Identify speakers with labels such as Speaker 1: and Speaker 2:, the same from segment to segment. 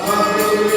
Speaker 1: Hare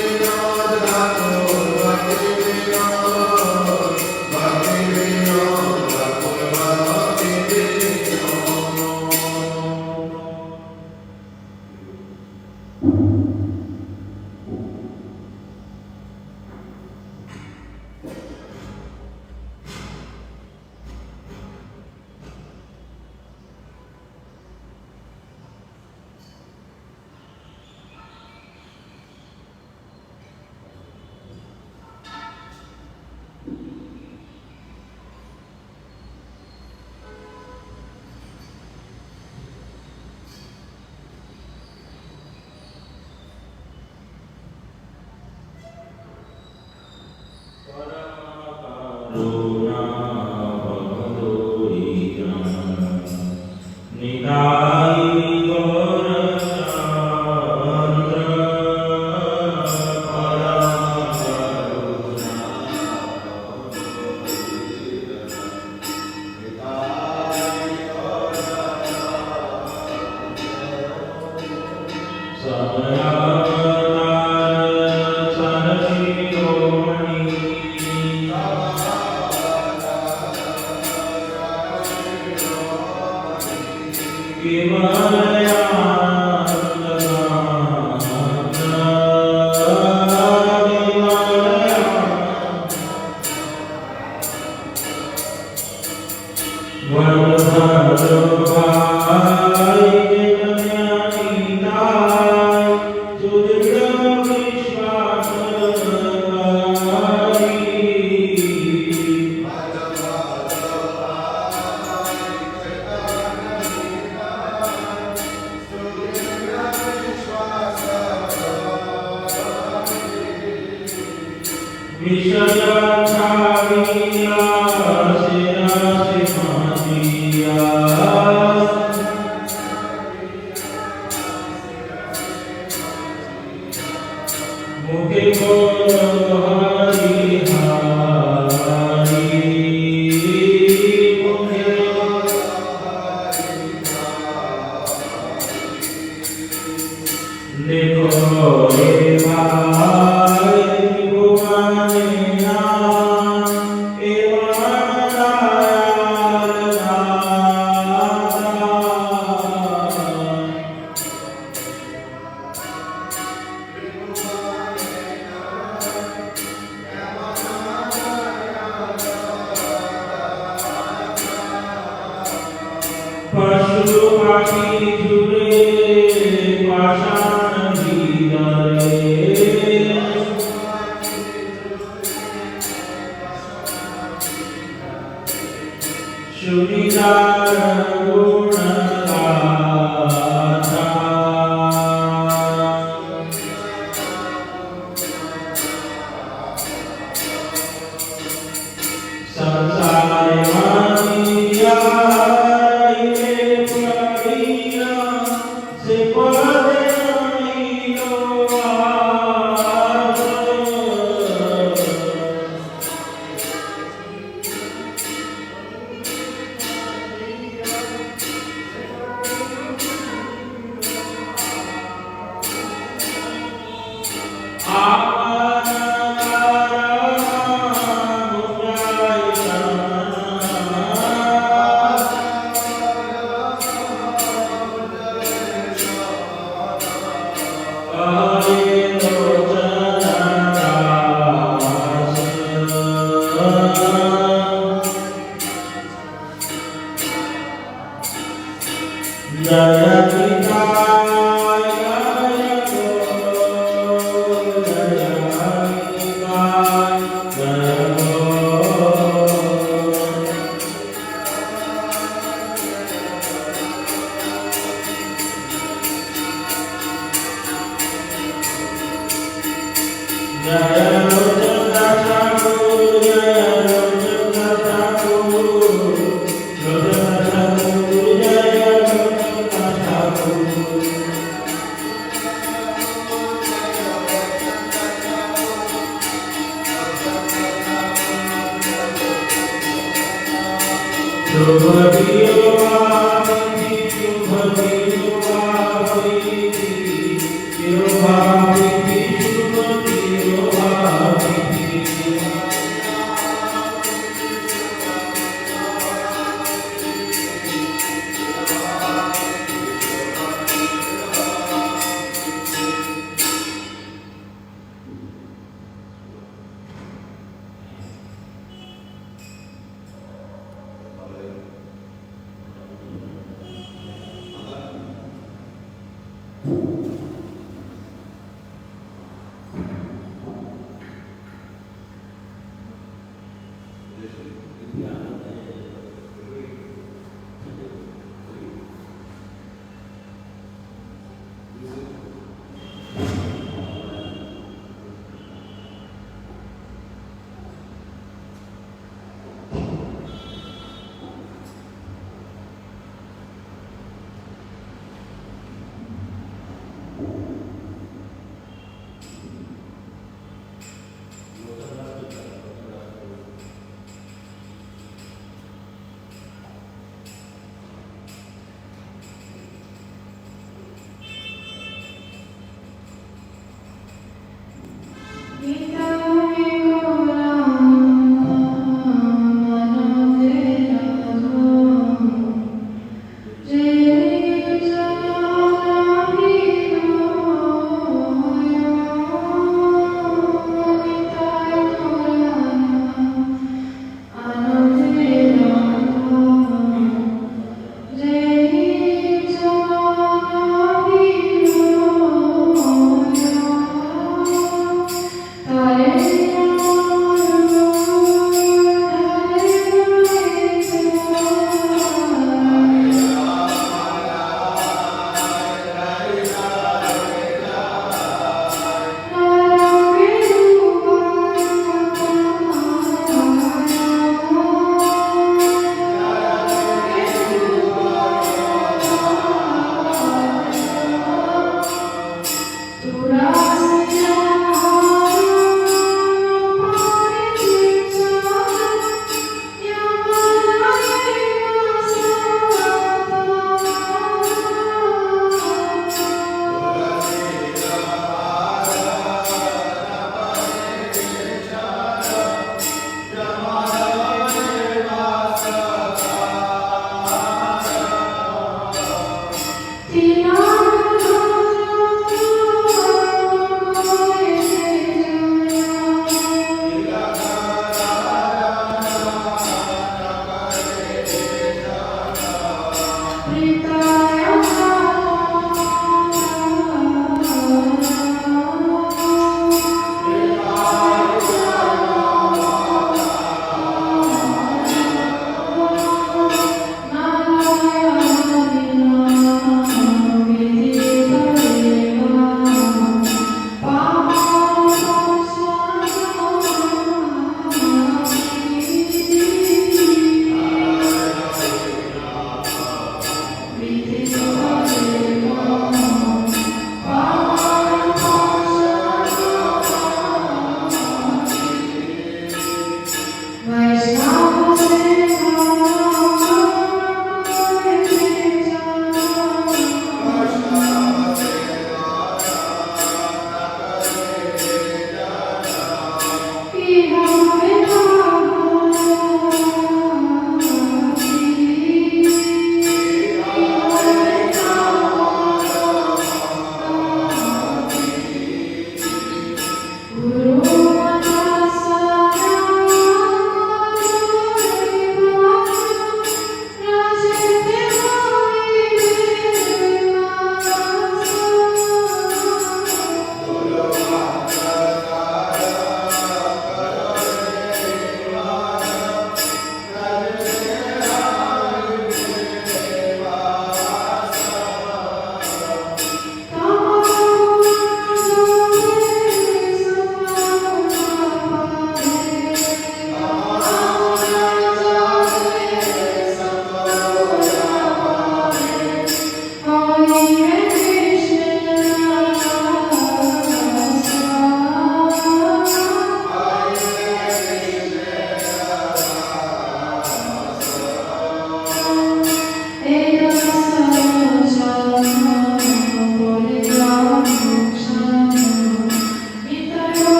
Speaker 1: Namo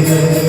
Speaker 1: Hare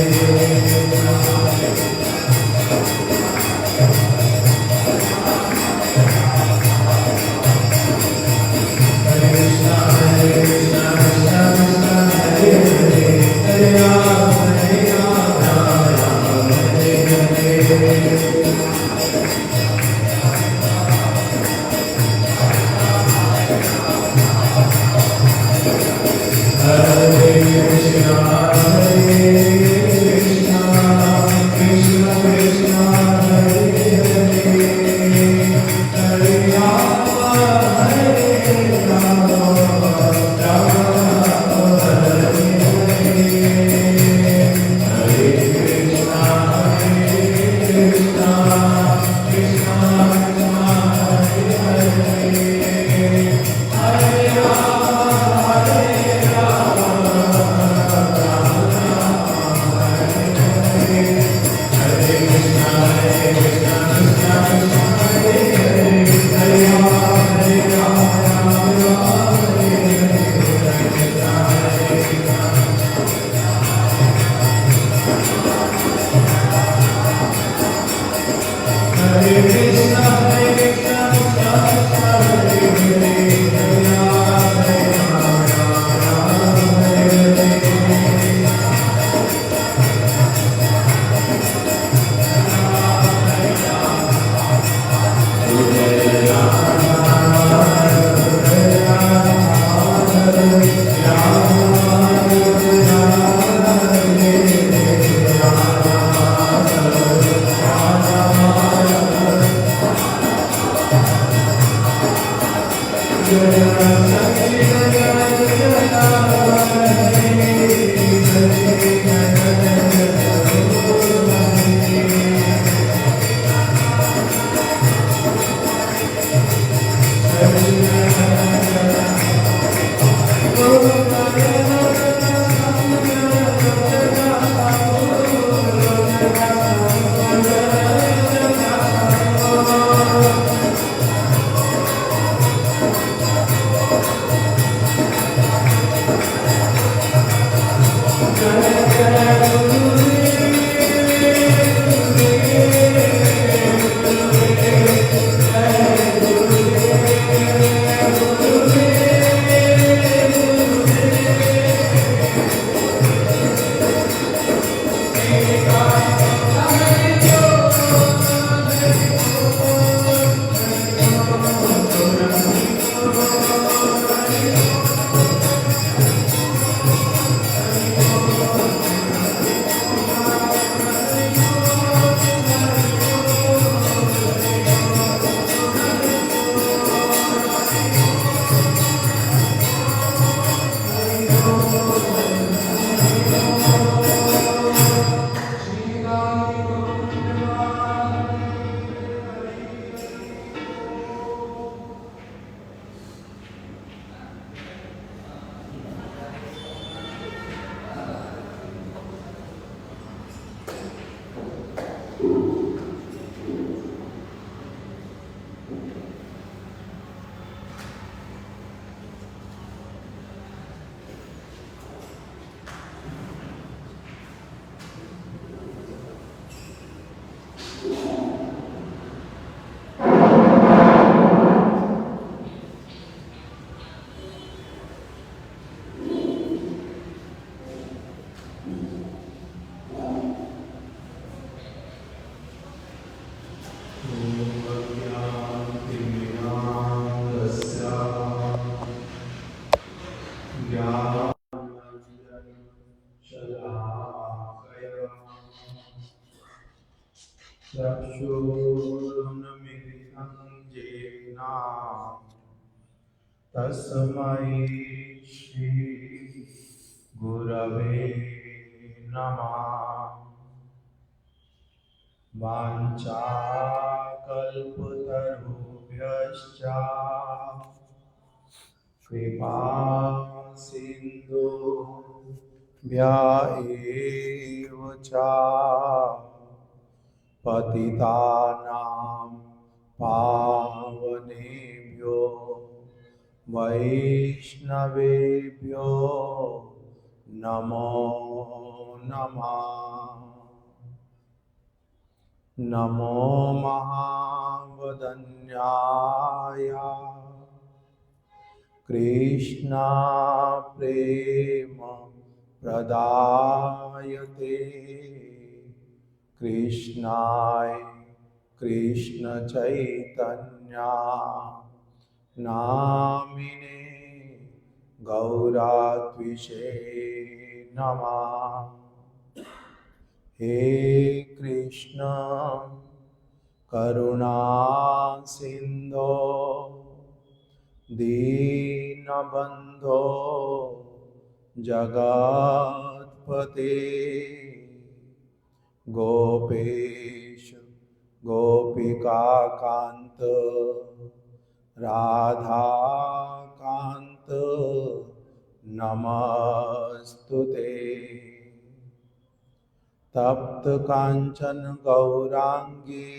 Speaker 1: चक्षुरुन्मिलितं येन तस्मै श्री गुरवे नमः। वाञ्छाकल्पतरुभ्यश्च कृपा सिन्धुभ्य एव च पतितानां पावनेभ्यो वैष्णवेभ्यो नमो नमः। नमो महावदन्याय कृष्ण प्रेम प्रदायते कृष्णाय कृष्ण चैतन्य नामिने गौरात्विषे नमः। हे कृष्ण करुणा सिंधो दीनबंधो जगत्पते गोपेश गोपिकाकांत राधाकांत नमस्तुते। तप्त कांचन गौरांगी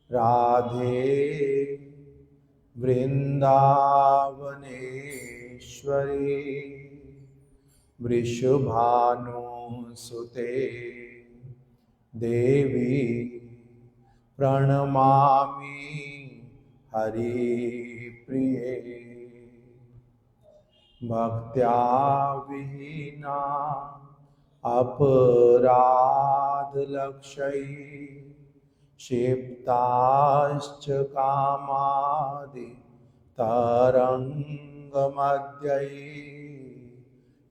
Speaker 1: राधे वृंदावनेश्वरी वृषभानुसुते देवी प्रणमामि हरिप्रिये। भक्त्या विहीना अपराधलक्षैः क्षिप्ताश्च कामादि तरङ्गमध्यैः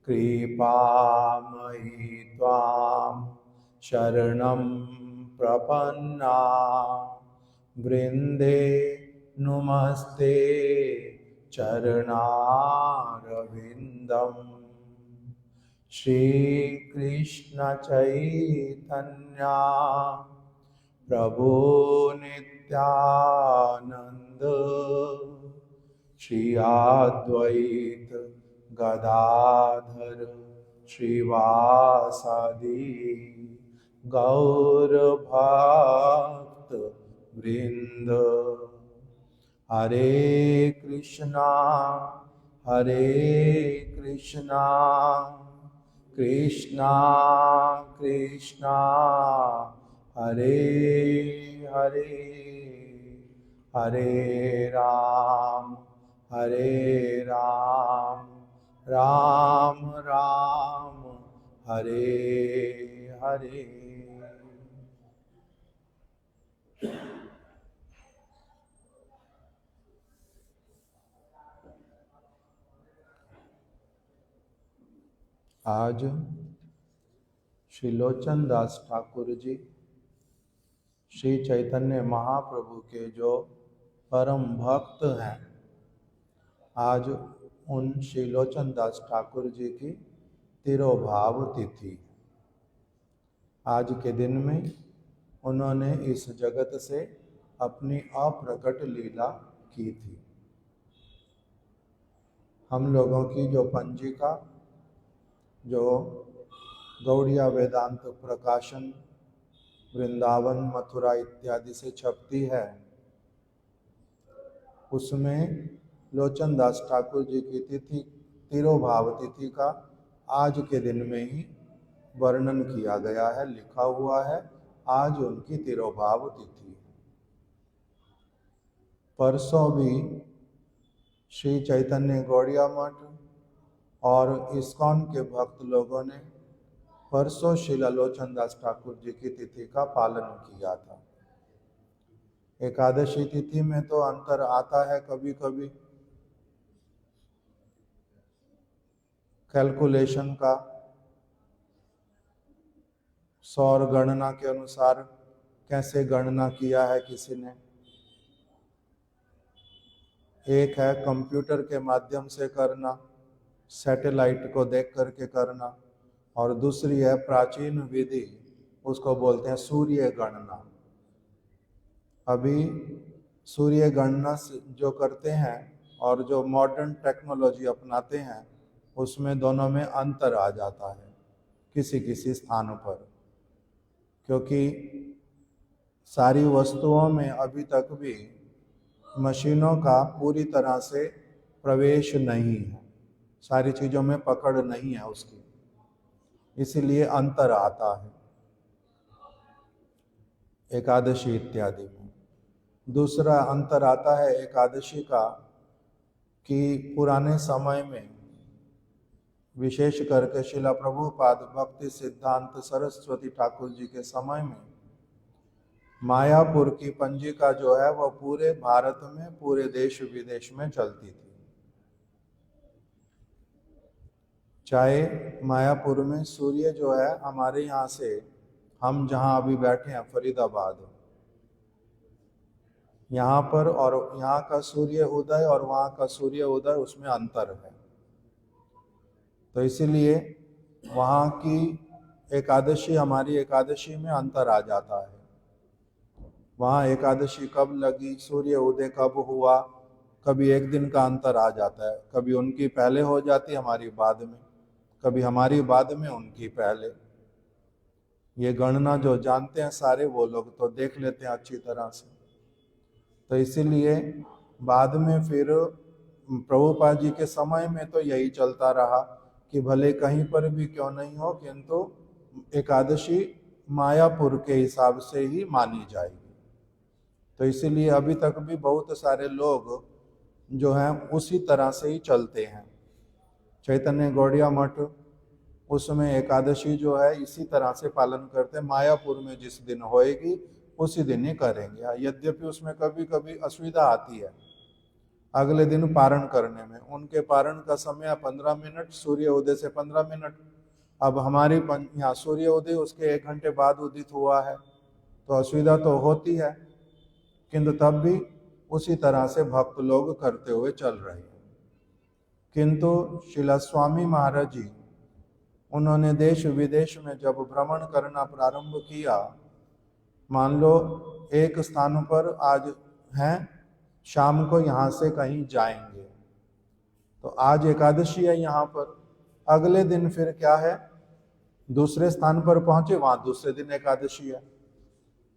Speaker 1: कृपामयि त्वां शरणं प्रपन्ना वृन्दे नुमस्ते चरणारविन्दम्। श्रीकृष्ण चैतन्या प्रभु नित्यानंद श्री अद्वैत गदाधर श्रीवासादि गौर भक्त वृंद। हरे कृष्णा कृष्णा कृष्णा हरे हरे, हरे राम राम राम हरे हरे। आज श्री लोचन दास ठाकुर जी श्री चैतन्य महाप्रभु के जो परम भक्त हैं, आज उन श्री लोचन दास ठाकुर जी की तिरोभाव तिथि। आज के दिन में उन्होंने इस जगत से अपनी अप्रकट लीला की थी। हम लोगों की जो पंजिका, जो गौड़िया वेदांत प्रकाशन वृंदावन मथुरा इत्यादि से छपती है, उसमें लोचन दास ठाकुर जी की तिथि, तिरोभाव तिथि का आज के दिन में ही वर्णन किया गया है, लिखा हुआ है। आज उनकी तिरोभाव तिथि। परसों भी श्री चैतन्य गौड़िया मठ और इस्कॉन के भक्त लोगों ने परसों श्रीला लोचन दास ठाकुर जी की तिथि का पालन किया था। एकादशी तिथि में तो अंतर आता है कभी कभी, कैलकुलेशन का, सौर गणना के अनुसार कैसे गणना किया है किसी ने। एक है कंप्यूटर के माध्यम से करना, सैटेलाइट को देख करके करना, और दूसरी है प्राचीन विधि, उसको बोलते हैं सूर्य गणना। अभी सूर्य गणना जो करते हैं और जो मॉडर्न टेक्नोलॉजी अपनाते हैं, उसमें दोनों में अंतर आ जाता है किसी किसी स्थानों पर, क्योंकि सारी वस्तुओं में अभी तक भी मशीनों का पूरी तरह से प्रवेश नहीं है, सारी चीज़ों में पकड़ नहीं है उसकी, इसलिए अंतर आता है एकादशी इत्यादि में। दूसरा अंतर आता है एकादशी का कि पुराने समय में, विशेष करके शिला प्रभुपाद भक्ति सिद्धांत सरस्वती ठाकुर जी के समय में, मायापुर की पंजिका जो है वह पूरे भारत में, पूरे देश विदेश में चलती थी। चाहे मायापुर में सूर्य जो है हमारे यहाँ से, हम जहाँ अभी बैठे हैं फरीदाबाद, यहाँ पर और यहाँ का सूर्य उदय और वहाँ का सूर्य उदय, उसमें अंतर है। तो इसीलिए वहाँ की एकादशी, हमारी एकादशी में अंतर आ जाता है। वहाँ एकादशी कब लगी, सूर्य उदय कब हुआ, कभी एक दिन का अंतर आ जाता है। कभी उनकी पहले हो जाती, हमारी बाद में, कभी हमारी बाद में उनकी पहले। ये गणना जो जानते हैं सारे वो लोग तो देख लेते हैं अच्छी तरह से। तो इसीलिए बाद में फिर प्रभुपाद जी के समय में तो यही चलता रहा कि भले कहीं पर भी क्यों नहीं हो, किंतु एकादशी मायापुर के हिसाब से ही मानी जाएगी। तो इसीलिए अभी तक भी बहुत सारे लोग जो हैं उसी तरह से ही चलते हैं। चैतन्य गौड़िया मठ उसमें एकादशी जो है इसी तरह से पालन करते हैं। मायापुर में जिस दिन होएगी उसी दिन ही करेंगे। यद्यपि उसमें कभी कभी असुविधा आती है अगले दिन पारण करने में। उनके पारण का समय 15 मिनट, सूर्य उदय से 15 मिनट। अब हमारी यहाँ सूर्य उदय उसके 1 घंटे बाद उदित हुआ है, तो असुविधा तो होती है, किंतु तब भी उसी तरह से भक्त लोग करते हुए चल रहे हैं। किंतु श्रील स्वामी महाराज जी उन्होंने देश विदेश में जब भ्रमण करना प्रारंभ किया, मान लो एक स्थान पर आज हैं, शाम को यहाँ से कहीं जाएंगे, तो आज एकादशी है यहाँ पर, अगले दिन फिर क्या है दूसरे स्थान पर पहुंचे, वहां दूसरे दिन एकादशी है,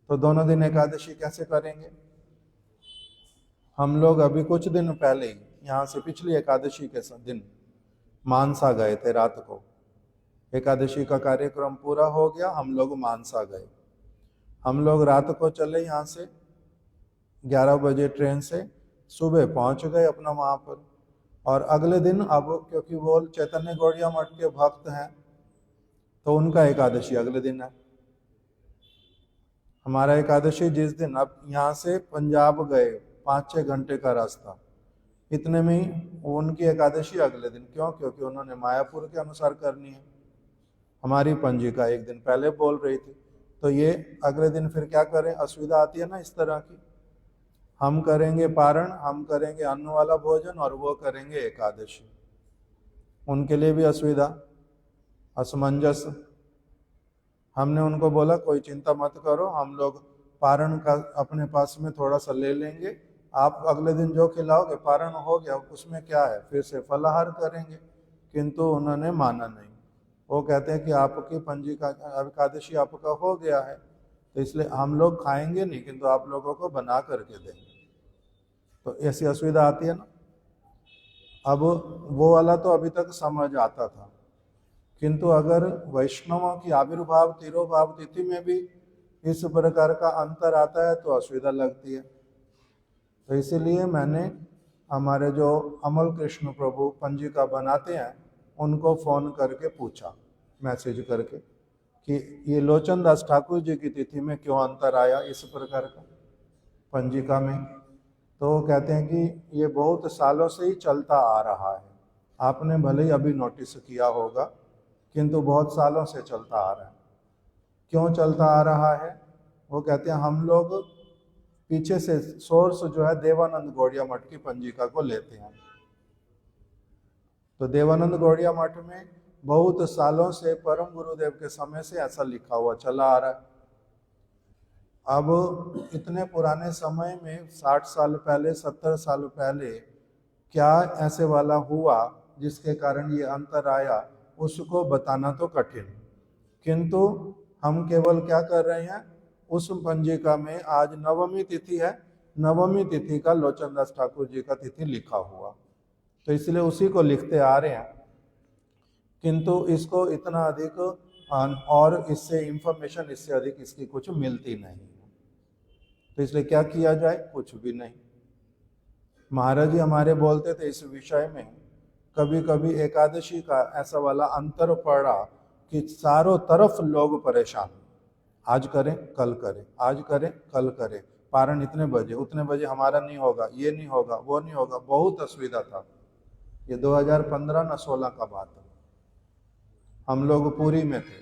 Speaker 1: तो दोनों दिन एकादशी कैसे करेंगे। हम लोग अभी कुछ दिन पहले ही यहाँ से पिछली एकादशी के दिन मानसा गए थे। रात को एकादशी का कार्यक्रम पूरा हो गया, हम लोग मानसा गए। हम लोग रात को चले यहाँ से 11 बजे ट्रेन से, सुबह पहुंच गए अपना वहाँ पर। और अगले दिन अब क्योंकि वो चैतन्य गौड़िया मठ के भक्त हैं तो उनका एकादशी अगले दिन है। हमारा एकादशी जिस दिन, अब यहाँ से पंजाब गए 5-6 घंटे का रास्ता, इतने में ही उनकी एकादशी अगले दिन। क्यों? क्योंकि उन्होंने मायापुर के अनुसार करनी है। हमारी पंजिका एक दिन पहले बोल रही थी, तो ये अगले दिन फिर क्या करें, असुविधा आती है ना इस तरह की। हम करेंगे पारण, हम करेंगे अन्न वाला भोजन, और वो करेंगे एकादशी, उनके लिए भी असुविधा, असमंजस। हमने उनको बोला कोई चिंता मत करो, हम लोग पारण का अपने पास में थोड़ा सा ले लेंगे, आप अगले दिन जो खिलाओगे, पारण हो गया उसमें क्या है, फिर से फलाहार करेंगे। किंतु उन्होंने माना नहीं। वो कहते हैं कि आपकी पंजिका एकादशी आपका हो गया है, तो इसलिए हम लोग खाएंगे नहीं, किंतु आप लोगों को बना करके देंगे। तो ऐसी असुविधा आती है ना। अब वो वाला तो अभी तक समझ आता था, किंतु अगर वैष्णवों की आविर्भाव तिरोभाव तिथि में भी इस प्रकार का अंतर आता है तो असुविधा लगती है। तो इसीलिए मैंने हमारे जो अमल कृष्ण प्रभु पंजिका बनाते हैं उनको फ़ोन करके पूछा, मैसेज करके, कि ये लोचन दास ठाकुर जी की तिथि में क्यों अंतर आया इस प्रकार का पंजिका में। तो वो कहते हैं कि ये बहुत सालों से ही चलता आ रहा है, आपने भले ही अभी नोटिस किया होगा, किंतु बहुत सालों से चलता आ रहा है। क्यों चलता आ रहा है? वो कहते हैं हम लोग पीछे से सोर्स जो है देवानंद गौड़िया मठ की पंजिका को लेते हैं। तो देवानंद गौड़िया मठ में बहुत सालों से परम गुरुदेव के समय से ऐसा लिखा हुआ चला आ रहा है। अब इतने पुराने समय में 60 साल पहले 70 साल पहले क्या ऐसे वाला हुआ जिसके कारण ये अंतर आया, उसको बताना तो कठिन। किंतु हम केवल क्या कर रहे हैं, उस पंजिका में आज नवमी तिथि है, नवमी तिथि का लोचन दास ठाकुर जी का तिथि लिखा हुआ, तो इसलिए उसी को लिखते आ रहे हैं। किंतु इसको इतना अधिक और इससे इंफॉर्मेशन इससे अधिक इसकी कुछ मिलती नहीं, तो इसलिए क्या किया जाए, कुछ भी नहीं। महाराज जी हमारे बोलते थे इस विषय में, कभी कभी एकादशी का ऐसा वाला अंतर पड़ा कि चारों तरफ लोग परेशान, आज करें कल करें, आज करें कल करें, पारण इतने बजे उतने बजे हमारा नहीं होगा, ये नहीं होगा वो नहीं होगा, बहुत असुविधा था। ये 2015 न 16 का बात है। हम लोग पुरी में थे,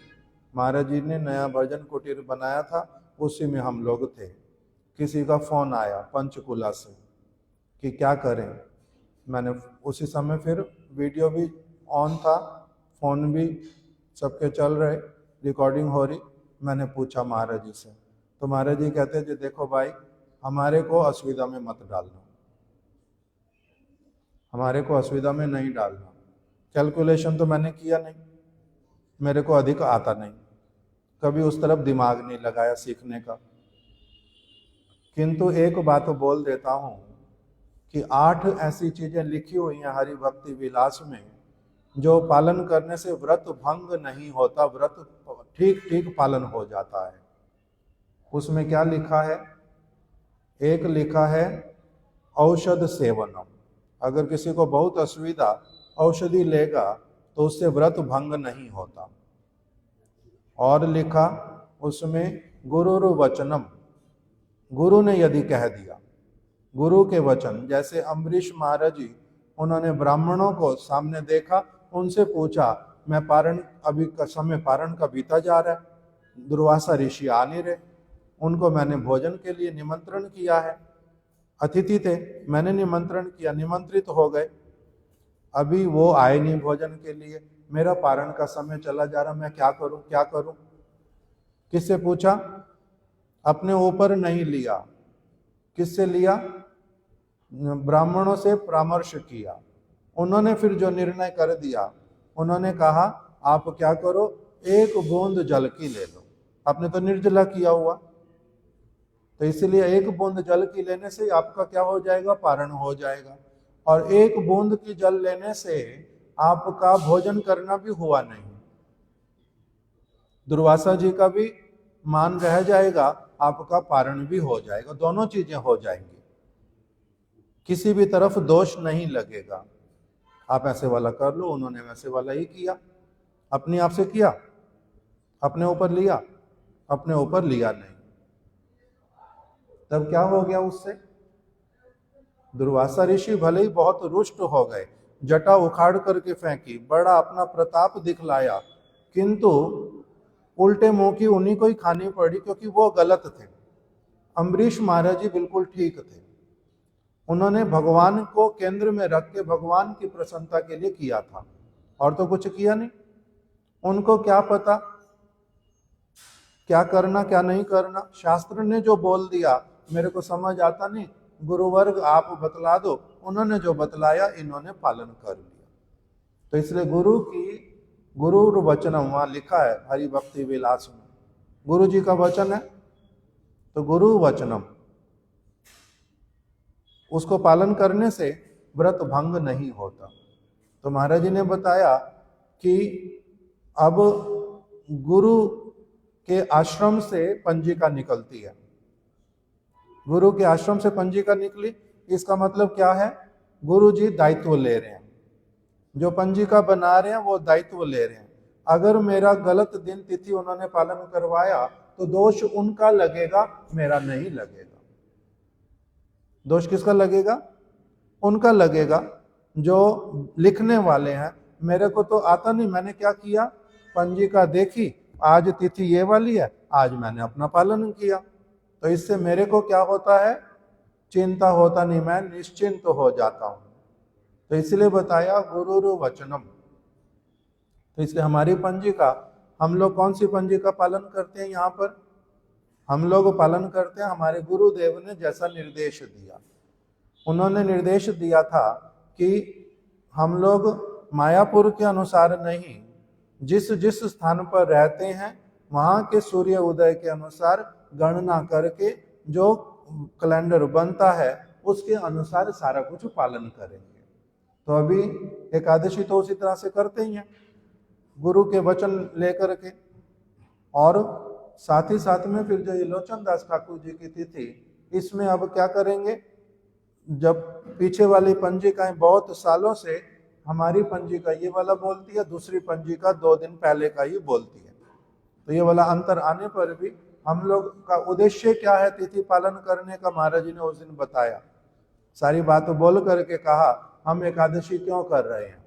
Speaker 1: महाराज जी ने नया भजन कुटीर बनाया था, उसी में हम लोग थे। किसी का फोन आया पंचकुला से कि क्या करें, मैंने उसी समय फिर वीडियो भी ऑन था, फोन भी सबके चल रहे, रिकॉर्डिंग हो रही। मैंने पूछा महाराज जी से, तो महाराज जी कहते जी देखो भाई, हमारे को असुविधा में मत डालना, हमारे को असुविधा में नहीं डालना। कैलकुलेशन तो मैंने किया नहीं, मेरे को अधिक आता नहीं, कभी उस तरफ दिमाग नहीं लगाया सीखने का। किंतु एक बात बोल देता हूँ कि 8 ऐसी चीजें लिखी हुई हैं हरि भक्ति विलास में, जो पालन करने से व्रत भंग नहीं होता, व्रत ठीक ठीक पालन हो जाता है। उसमें क्या लिखा है, एक लिखा है औषध सेवनम, अगर किसी को बहुत असुविधा औषधि लेगा तो उससे व्रत भंग नहीं होता। और लिखा उसमें गुरुरु वचनम, गुरु ने यदि कह दिया, गुरु के वचन, जैसे अम्बरीश महाराज जी, उन्होंने ब्राह्मणों को सामने देखा, उनसे पूछा मैं पारण, अभी का समय पारण का बीता जा रहा है, दुर्वासा ऋषि आ नहीं रहे, उनको मैंने भोजन के लिए निमंत्रण किया है, अतिथि थे, मैंने निमंत्रण किया, निमंत्रित हो गए, अभी वो आए नहीं भोजन के लिए, मेरा पारण का समय चला जा रहा, मैं क्या करूं क्या करूं। किससे पूछा? अपने ऊपर नहीं लिया, किससे लिया? ब्राह्मणों से परामर्श किया। उन्होंने फिर जो निर्णय कर दिया, उन्होंने कहा आप क्या करो, एक बूंद जल की ले लो। आपने तो निर्जला किया हुआ, तो इसलिए एक बूंद जल की लेने से आपका क्या हो जाएगा, पारण हो जाएगा। और एक बूंद की जल लेने से आपका भोजन करना भी हुआ नहीं, दुर्वासा जी का भी मान रह जाएगा, आपका पारण भी हो जाएगा, दोनों चीजें हो जाएंगी, किसी भी तरफ दोष नहीं लगेगा। आप ऐसे वाला कर लो, उन्होंने वैसे वाला ही किया, अपने आप से किया, अपने ऊपर लिया, अपने ऊपर लिया नहीं। तब क्या हो गया उससे? दुर्वासा ऋषि भले ही बहुत रुष्ट हो गए, जटा उखाड़ करके फेंकी, बड़ा अपना प्रताप दिखलाया, किंतु उल्टे मुंह की उन्हीं को ही खानी पड़ी, क्योंकि वो गलत थे। अम्बरीश महाराज जी बिल्कुल ठीक थे, उन्होंने भगवान को केंद्र में रख के भगवान की प्रसन्नता के लिए किया था, और तो कुछ किया नहीं। उनको क्या पता क्या करना क्या नहीं करना, शास्त्र ने जो बोल दिया मेरे को समझ आता नहीं, गुरुवर्ग आप बतला दो, उन्होंने जो बतलाया इन्होंने पालन कर लिया। तो इसलिए गुरु की, गुरु वचनम वहां लिखा है हरि भक्ति विलास में, गुरु जी का वचन है, तो गुरु वचनम, उसको पालन करने से व्रत भंग नहीं होता। तो महाराज जी ने बताया कि अब गुरु के आश्रम से पंजिका निकलती है, गुरु के आश्रम से पंजिका निकली, इसका मतलब क्या है? गुरु जी दायित्व ले रहे हैं, जो पंजिका बना रहे हैं वो दायित्व ले रहे हैं। अगर मेरा गलत दिन तिथि उन्होंने पालन करवाया तो दोष उनका लगेगा, मेरा नहीं लगेगा। दोष किसका लगेगा? उनका लगेगा, जो लिखने वाले हैं। मेरे को तो आता नहीं, मैंने क्या किया, पंजिका देखी, आज तिथि ये वाली है, आज मैंने अपना पालन किया, तो इससे मेरे को क्या होता है, चिंता होता नहीं, मैं निश्चिंत हो जाता हूं। तो इसलिए बताया गुरुरु वचनम। तो इसलिए हमारी पंजिका, हम लोग कौन सी पंजिका पालन करते हैं यहाँ पर? हम लोग पालन करते हैं हमारे गुरुदेव ने जैसा निर्देश दिया। उन्होंने निर्देश दिया था कि हम लोग मायापुर के अनुसार नहीं, जिस जिस स्थान पर रहते हैं वहां के सूर्य उदय के अनुसार गणना करके जो कैलेंडर बनता है उसके अनुसार सारा कुछ पालन करेंगे। तो अभी एकादशी तो उसी तरह से करते ही हैं, गुरु के वचन लेकर के। और साथ ही साथ में फिर जो ये लोचन दास ठाकुर जी की तिथि, इसमें अब क्या करेंगे, जब पीछे वाली पंजिकाएं बहुत सालों से, हमारी पंजिका ये वाला बोलती है, दूसरी पंजिका 2 दिन पहले का ही बोलती है, तो ये वाला अंतर आने पर भी हम लोग का उद्देश्य क्या है तिथि पालन करने का, महाराज जी ने उस दिन बताया, सारी बात बोल करके कहा हम एकादशी क्यों कर रहे हैं।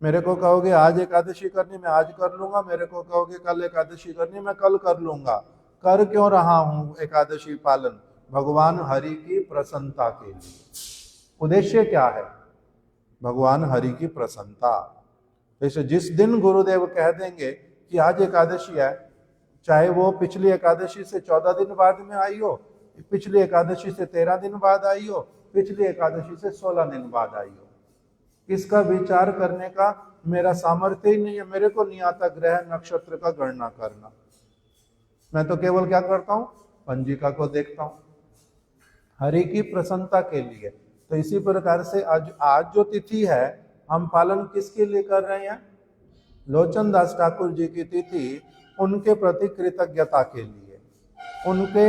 Speaker 1: मेरे को कहोगे आज एकादशी करनी, मैं आज कर लूंगा, मेरे को कहोगे कल एकादशी करनी, मैं कल कर लूंगा। कर क्यों रहा हूं एकादशी पालन? भगवान हरि की प्रसन्नता के लिए। उद्देश्य क्या है? भगवान हरि की प्रसन्नता। जैसे जिस दिन गुरुदेव कह देंगे कि आज एकादशी है, चाहे वो पिछली एकादशी से 14 दिन बाद में आई हो, पिछली एकादशी से 13 दिन बाद आई हो, पिछली एकादशी से 16 दिन बाद आई हो, इसका विचार करने का मेरा सामर्थ्य ही नहीं है। मेरे को नहीं आता ग्रह नक्षत्र का गणना करना, मैं तो केवल क्या करता हूं, पंजिका को देखता हूं हरि की प्रसन्नता के लिए। तो इसी प्रकार से आज जो तिथि है हम पालन किसके लिए कर रहे हैं? लोचन दास ठाकुर जी की तिथि, उनके प्रति कृतज्ञता के लिए, उनके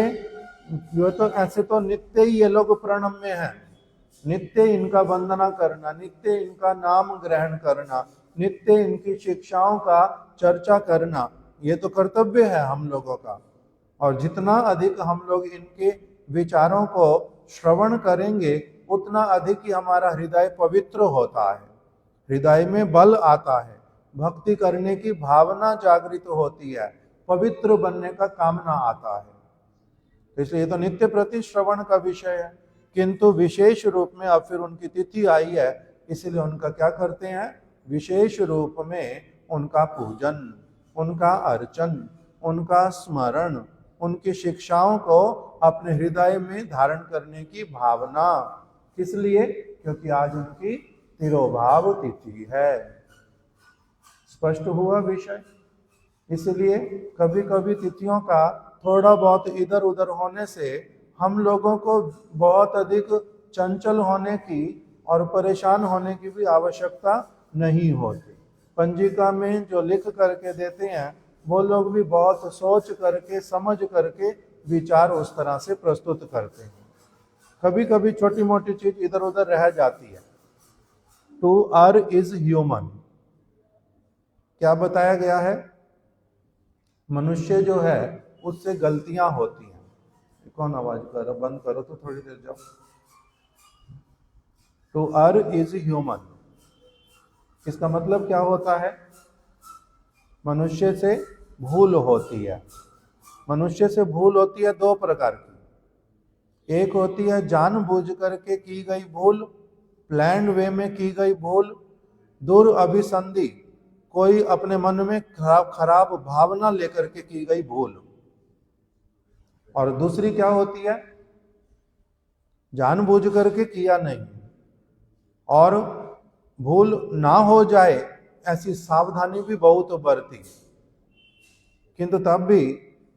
Speaker 1: ये तो ऐसे तो नित्य ही ये लोग प्रणम में है, नित्य इनका वंदना करना, नित्य इनका नाम ग्रहण करना, नित्य इनकी शिक्षाओं का चर्चा करना, ये तो कर्तव्य है हम लोगों का। और जितना अधिक हम लोग इनके विचारों को श्रवण करेंगे उतना अधिक ही हमारा हृदय पवित्र होता है, हृदय में बल आता है, भक्ति करने की भावना जागृत होती है, पवित्र बनने का कामना आता है। इसलिए तो नित्य प्रति श्रवण का विषय है। किंतु विशेष रूप में अब फिर उनकी तिथि आई है, इसलिए उनका क्या करते हैं, विशेष रूप में उनका पूजन, उनका अर्चन, उनका स्मरण, उनकी शिक्षाओं को अपने हृदय में धारण करने की भावना। किस लिए? क्योंकि आज उनकी तिरोभाव तिथि है। स्पष्ट हुआ विषय। इसलिए कभी कभी तिथियों का थोड़ा बहुत इधर उधर होने से हम लोगों को बहुत अधिक चंचल होने की और परेशान होने की भी आवश्यकता नहीं होती। पंजिका में जो लिख करके देते हैं वो लोग भी बहुत सोच करके समझ करके विचार उस तरह से प्रस्तुत करते हैं। कभी कभी छोटी मोटी चीज इधर उधर रह जाती है। टू आर इज ह्यूमन, क्या बताया गया है? मनुष्य जो है उससे गलतियां होती हैं। कौन आवाज कर रहा? बंद करो तो थोड़ी देर जाओ। टू आर इज ह्यूमन, इसका मतलब क्या होता है? मनुष्य से भूल होती है। मनुष्य से भूल होती है दो प्रकार की। एक होती है जानबूझ करके की गई भूल, प्लान्ड वे में की गई भूल, दुर्अभिसंधि, कोई अपने मन में खराब भावना लेकर के की गई भूल। और दूसरी क्या होती है? जानबूझ करके किया नहीं और भूल ना हो जाए ऐसी सावधानी भी बहुत बरती, किंतु तब भी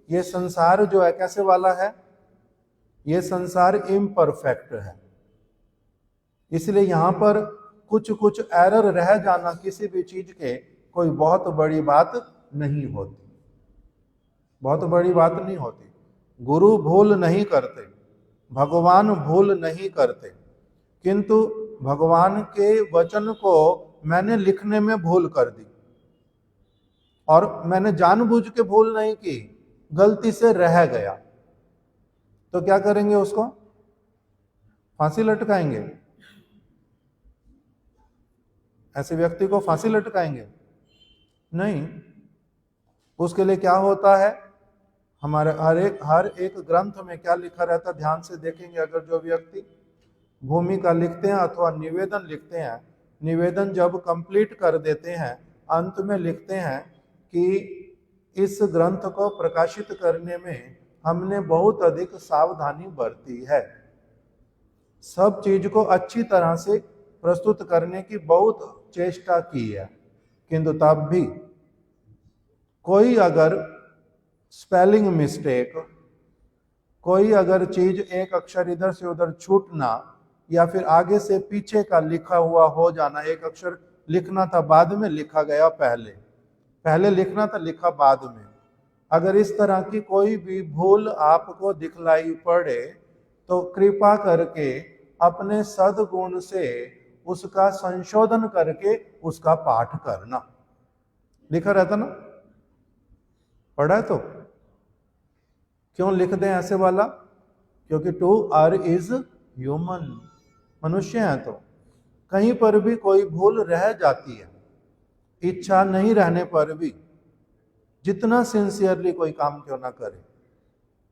Speaker 1: ये संसार जो है कैसे वाला है? ये संसार इम्परफेक्ट है। इसलिए यहां पर कुछ कुछ एरर रह जाना किसी भी चीज के कोई बहुत बड़ी बात नहीं होती, बहुत बड़ी बात नहीं होती। गुरु भूल नहीं करते, भगवान भूल नहीं करते, किंतु भगवान के वचन को मैंने लिखने में भूल कर दी और मैंने जानबूझ के भूल नहीं की, गलती से रह गया, तो क्या करेंगे? उसको फांसी लटकाएंगे? ऐसे व्यक्ति को फांसी लटकाएंगे? नहीं। उसके लिए क्या होता है? हमारे हर एक ग्रंथ में क्या लिखा रहता है, ध्यान से देखेंगे अगर जो व्यक्ति भूमिका लिखते हैं अथवा निवेदन लिखते हैं, निवेदन जब कंप्लीट कर देते हैं अंत में लिखते हैं कि इस ग्रंथ को प्रकाशित करने में हमने बहुत अधिक सावधानी बरती है, सब चीज को अच्छी तरह से प्रस्तुत करने की बहुत चेष्टा की है, किंतु तब भी कोई अगर स्पेलिंग मिस्टेक, कोई अगर चीज एक अक्षर इधर से उधर छूटना या फिर आगे से पीछे का लिखा हुआ हो जाना, एक अक्षर लिखना था बाद में लिखा गया पहले, पहले लिखना था लिखा बाद में, अगर इस तरह की कोई भी भूल आपको दिखलाई पड़े तो कृपा करके अपने सद्गुण से उसका संशोधन करके उसका पाठ करना। लिखा रहता ना, पढ़ा है तो क्यों लिख दें ऐसे वाला? क्योंकि टू आर इज ह्यूमन, मनुष्य हैं तो कहीं पर भी कोई भूल रह जाती है, इच्छा नहीं रहने पर भी जितना सिंसियरली कोई काम क्यों ना करे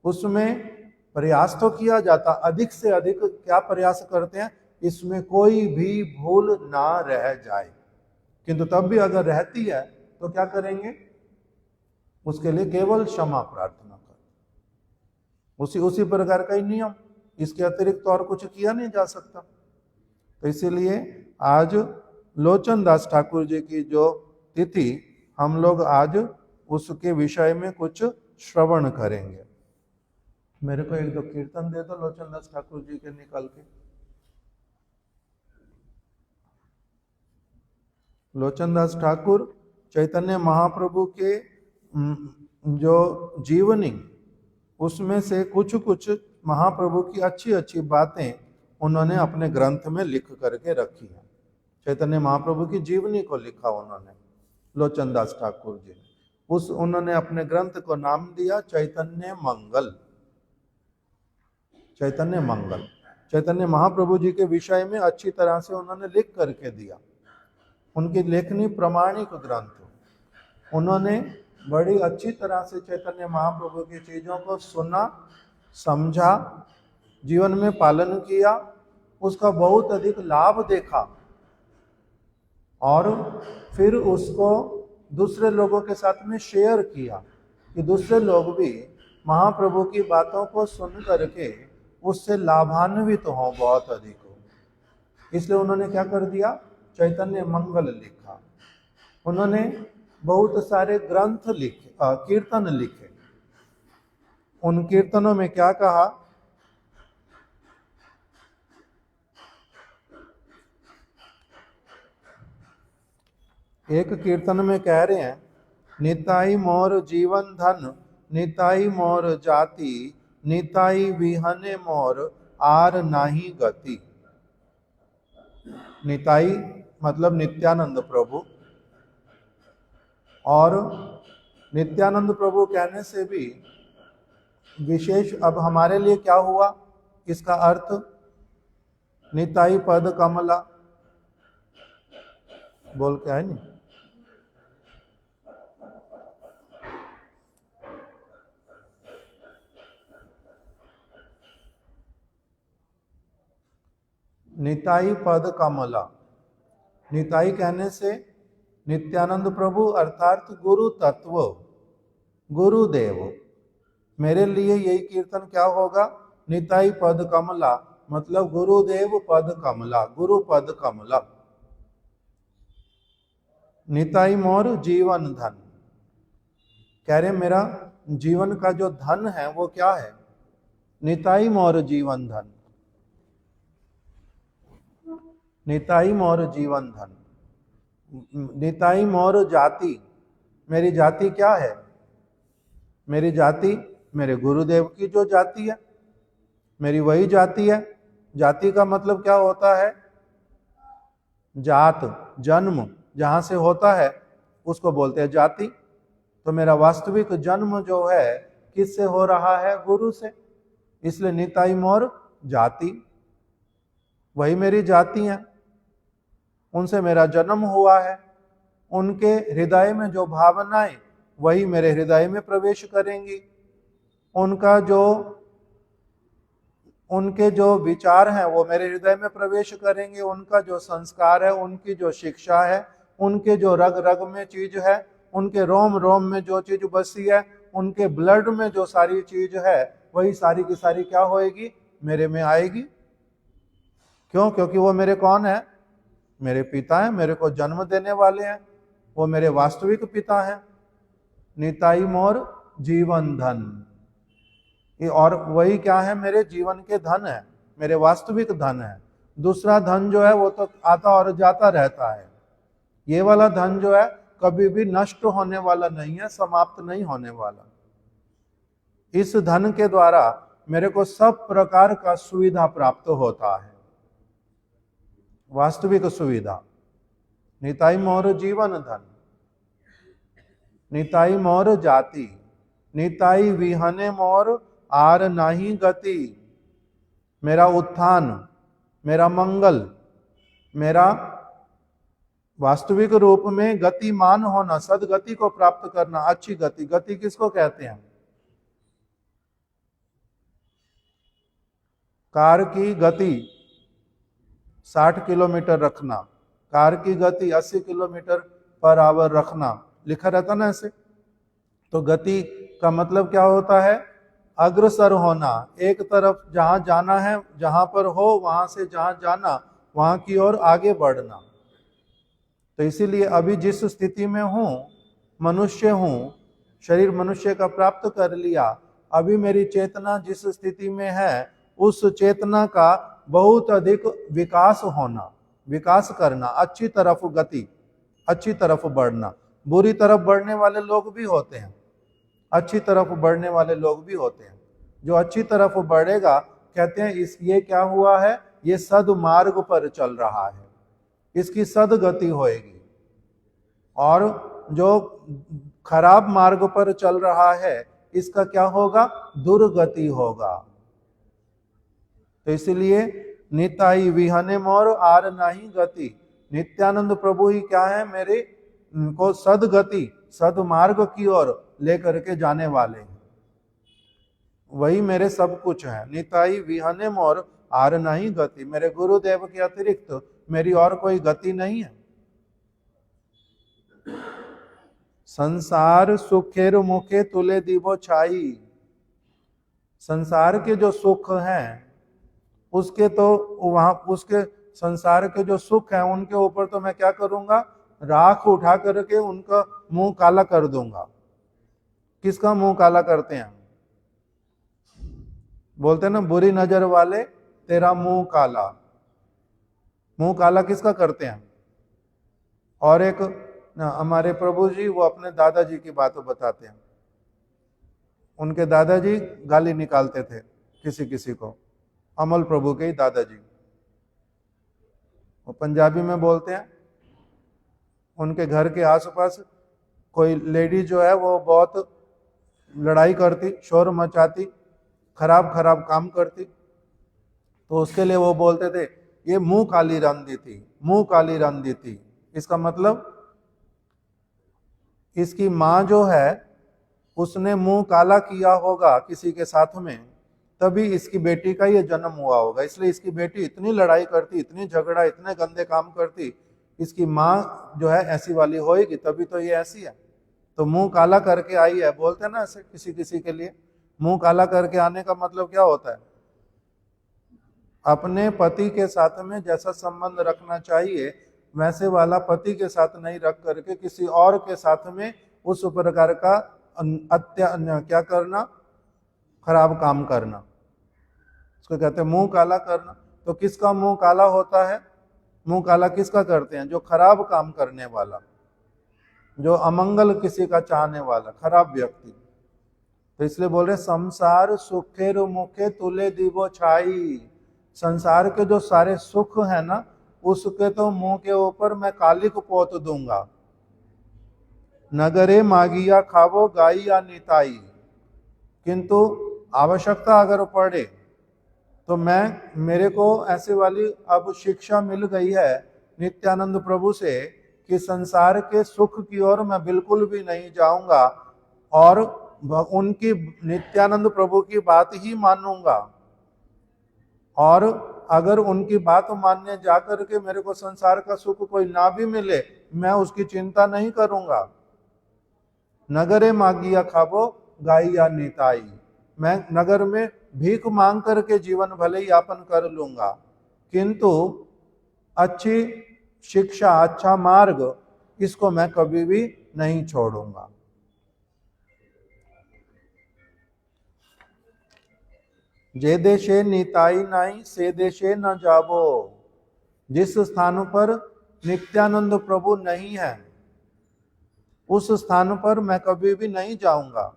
Speaker 1: उसमें प्रयास तो किया जाता, अधिक से अधिक क्या प्रयास करते हैं, इसमें कोई भी भूल ना रह जाए, किंतु तब भी अगर रहती है तो क्या करेंगे? उसके लिए केवल क्षमा प्रार्थना कर, उसी प्रकार का ही नियम, इसके अतिरिक्त तो और कुछ किया नहीं जा सकता। तो इसीलिए आज लोचन दास ठाकुर जी की जो तिथि, हम लोग आज उसके विषय में कुछ श्रवण करेंगे। मेरे को एक दो कीर्तन दे दो लोचन दास ठाकुर जी के निकल के। लोचन दास ठाकुर चैतन्य महाप्रभु के जो जीवनी उसमें से कुछ कुछ महाप्रभु की अच्छी अच्छी बातें उन्होंने अपने ग्रंथ में लिख करके रखी है। चैतन्य महाप्रभु की जीवनी को लिखा उन्होंने, लोचन दास ठाकुर जी ने। उन्होंने अपने ग्रंथ को नाम दिया चैतन्य मंगल। चैतन्य मंगल चैतन्य महाप्रभु जी के विषय में अच्छी तरह से उन्होंने लिख करके दिया। उनकी लेखनी प्रमाणिक ग्रंथ। उन्होंने बड़ी अच्छी तरह से चैतन्य महाप्रभु की चीजों को सुना, समझा, जीवन में पालन किया, उसका बहुत अधिक लाभ देखा और फिर उसको दूसरे लोगों के साथ में शेयर किया कि दूसरे लोग भी महाप्रभु की बातों को सुन करके उससे लाभान्वित तो हो, बहुत अधिक हो। इसलिए उन्होंने क्या कर दिया, चैतन्य मंगल लिखा। उन्होंने बहुत सारे ग्रंथ लिखे, कीर्तन लिखे। उन कीर्तनों में क्या कहा, एक कीर्तन में कह रहे हैं, निताई मोर जीवन धन, निताई मोर जाति, निताई विहने मोर आर नाही गति। निताई मतलब नित्यानंद प्रभु, और नित्यानंद प्रभु कहने से भी विशेष अब हमारे लिए क्या हुआ, इसका अर्थ निताई पद कमला बोल के है नहीं। निताई पद कमला, निताई कहने से नित्यानंद प्रभु अर्थात गुरु तत्व, गुरुदेव। मेरे लिए यही कीर्तन क्या होगा, निताई पद कमला मतलब गुरुदेव पद कमला, गुरु पद कमला। निताई मोर जीवन धन, कह रहे मेरा जीवन का जो धन है वो क्या है, निताई मोर जीवन धन, निताई मोर जीवन धन। निताई मोर जाति, मेरी जाति क्या है, मेरी जाति मेरे गुरुदेव की जो जाति है, मेरी वही जाति है। जाति का मतलब क्या होता है, जात, जन्म जहां से होता है उसको बोलते हैं जाति। तो मेरा वास्तविक जन्म जो है किससे हो रहा है, गुरु से। इसलिए निताई मोर जाति, वही मेरी जाति है, उनसे मेरा जन्म हुआ है। उनके हृदय में जो भावनाएं वही मेरे हृदय में प्रवेश करेंगी। उनके जो विचार हैं वो मेरे हृदय में प्रवेश करेंगे। उनका जो संस्कार है, उनकी जो शिक्षा है, उनके जो रग रग में चीज है, उनके रोम रोम में जो चीज बसी है, उनके ब्लड में जो सारी चीज है वही सारी की सारी क्या होएगी, मेरे में आएगी। क्यों, क्योंकि वो मेरे कौन है, मेरे पिता हैं, मेरे को जन्म देने वाले हैं, वो मेरे वास्तविक पिता हैं। निताई मोर जीवन धन, और वही क्या है, मेरे जीवन के धन है, मेरे वास्तविक धन है। दूसरा धन जो है वो तो आता और जाता रहता है। ये वाला धन जो है कभी भी नष्ट होने वाला नहीं है, समाप्त नहीं होने वाला। इस धन के द्वारा मेरे को सब प्रकार का सुविधा प्राप्त होता है, वास्तविक सुविधा। निताई मोर जीवन धन, निताई मोर जाति, निताई विहने मोर आर नाही गति। मेरा उत्थान, मेरा मंगल, मेरा वास्तविक रूप में गतिमान होना, सदगति को प्राप्त करना, अच्छी गति। गति किसको कहते हैं, कार की गति 60 किलोमीटर रखना, कार की गति 80 किलोमीटर पर आवर रखना, लिखा रहता ना ऐसे। तो गति का मतलब क्या होता है, अग्रसर होना, एक तरफ जहां जाना है, जहां पर हो वहां से जहां जाना, वहां की ओर आगे बढ़ना। तो इसीलिए अभी जिस स्थिति में हूं, मनुष्य हूं, शरीर मनुष्य का प्राप्त कर लिया, अभी मेरी चेतना जिस स्थिति में है उस चेतना का बहुत अधिक विकास होना, विकास करना, अच्छी तरफ गति, अच्छी तरफ बढ़ना। बुरी तरफ बढ़ने वाले लोग भी होते हैं, अच्छी तरफ बढ़ने वाले लोग भी होते हैं। जो अच्छी तरफ बढ़ेगा, कहते हैं ये क्या हुआ है, ये सद्मार्ग पर चल रहा है, इसकी सदगति होएगी। और जो खराब मार्ग पर चल रहा है, इसका क्या होगा, दुर्गति होगा। तो इसलिए निताई विहने मोर आर नहीं गति, नित्यानंद प्रभु ही क्या है, मेरे को सदगति सदमार्ग की ओर लेकर के जाने वाले हैं, वही मेरे सब कुछ है। निताई विहने मोर आर नहीं गति, मेरे गुरुदेव के अतिरिक्त मेरी और कोई गति नहीं है। संसार सुखेर मुखे तुले दीवो छाई, संसार के जो सुख हैं उसके तो वहां, उसके संसार के जो सुख हैं उनके ऊपर तो मैं क्या करूंगा, राख उठा करके उनका मुंह काला कर दूंगा। किसका मुंह काला करते हैं, बोलते हैं ना, बुरी नजर वाले तेरा मुंह काला। मुंह काला किसका करते हैं। और एक हमारे प्रभु जी, वो अपने दादाजी की बात बताते हैं। उनके दादाजी गाली निकालते थे किसी किसी को, अमल प्रभु के ही दादाजी, वो पंजाबी में बोलते हैं। उनके घर के आसपास कोई लेडी जो है वो बहुत लड़ाई करती, शोर मचाती, खराब खराब काम करती, तो उसके लिए वो बोलते थे ये मुंह काली रंदी थी, मुंह काली रंदी थी। इसका मतलब इसकी माँ जो है उसने मुंह काला किया होगा किसी के साथ में, तभी इसकी बेटी का ये जन्म हुआ होगा। इसलिए इसकी बेटी इतनी लड़ाई करती, इतनी झगड़ा, इतने गंदे काम करती, इसकी माँ जो है ऐसी वाली होएगी, तभी तो ये ऐसी है। तो मुंह काला करके आई है, बोलते हैं ना ऐसे किसी किसी के लिए। मुंह काला करके आने का मतलब क्या होता है, अपने पति के साथ में जैसा संबंध रखना चाहिए वैसे वाला पति के साथ नहीं रख करके किसी और के साथ में उस प्रकार का क्या करना, खराब काम करना, उसको कहते हैं मुंह काला करना। तो किसका मुंह काला होता है, मुंह काला किसका करते हैं, जो खराब काम करने वाला, जो अमंगल किसी का चाहने वाला खराब व्यक्ति। तो इसलिए बोल रहे संसार सुखेर मुखे तुले दीवो छाई, संसार के जो सारे सुख है ना उसके तो मुंह के ऊपर मैं कालिक पोत दूंगा। नगरे मागिया खावो गाई या निताई, किंतु आवश्यकता अगर पड़े तो मेरे को ऐसे वाली अब शिक्षा मिल गई है नित्यानंद प्रभु से कि संसार के सुख की ओर मैं बिल्कुल भी नहीं जाऊंगा और उनकी नित्यानंद प्रभु की बात ही मानूंगा। और अगर उनकी बात मानने जाकर के मेरे को संसार का सुख कोई ना भी मिले, मैं उसकी चिंता नहीं करूंगा। नगरे मागिया खाबो गाई या निताई, मैं नगर में भीख मांग करके जीवन भले ही यापन कर लूंगा, किंतु अच्छी शिक्षा, अच्छा मार्ग, इसको मैं कभी भी नहीं छोड़ूंगा। जे देशे निताई नाई से देशे न जाबो, जिस स्थान पर नित्यानंद प्रभु नहीं है उस स्थान पर मैं कभी भी नहीं जाऊंगा।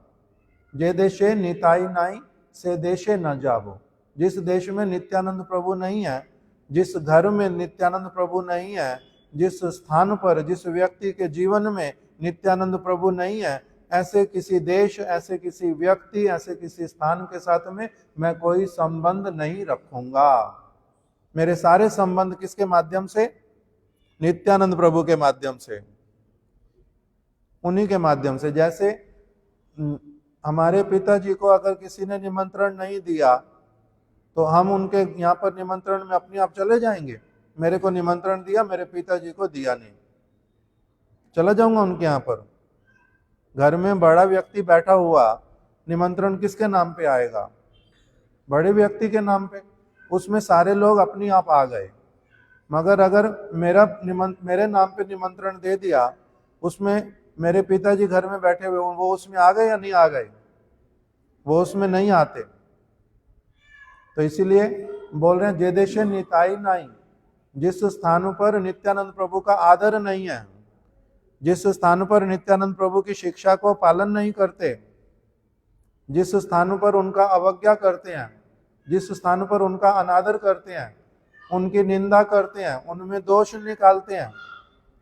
Speaker 1: जे देशे निताई नाई से देशे न जाबो, जिस देश में नित्यानंद प्रभु नहीं है, जिस घर में नित्यानंद प्रभु नहीं है, जिस स्थान पर, जिस व्यक्ति के जीवन में नित्यानंद प्रभु नहीं है, ऐसे किसी देश, ऐसे किसी व्यक्ति, ऐसे किसी स्थान के साथ में मैं कोई संबंध नहीं रखूंगा। मेरे सारे संबंध किसके माध्यम से, नित्यानंद प्रभु के माध्यम से, उन्हीं के माध्यम से। जैसे हमारे पिताजी को अगर किसी ने निमंत्रण नहीं दिया तो हम उनके यहाँ पर निमंत्रण में अपने आप चले जाएंगे। मेरे को निमंत्रण दिया, मेरे पिताजी को दिया नहीं, चला जाऊंगा उनके यहाँ पर। घर में बड़ा व्यक्ति बैठा हुआ, निमंत्रण किसके नाम पे आएगा, बड़े व्यक्ति के नाम पे। उसमें सारे लोग अपने आप आ गए, मगर अगर मेरे नाम पे निमंत्रण दे दिया, उसमें मेरे पिताजी घर में बैठे हुए, वो उसमें आ गए या नहीं आ गए, वो उसमें नहीं आते। तो इसीलिए बोल रहे हैं जे देशे निताई नाई, जिस स्थान पर नित्यानंद प्रभु का आदर नहीं है, जिस स्थान पर नित्यानंद प्रभु की शिक्षा को पालन नहीं करते, जिस स्थान पर उनका अवज्ञा करते हैं, जिस स्थान पर उनका अनादर करते हैं, उनकी निंदा करते हैं, उनमें दोष निकालते हैं,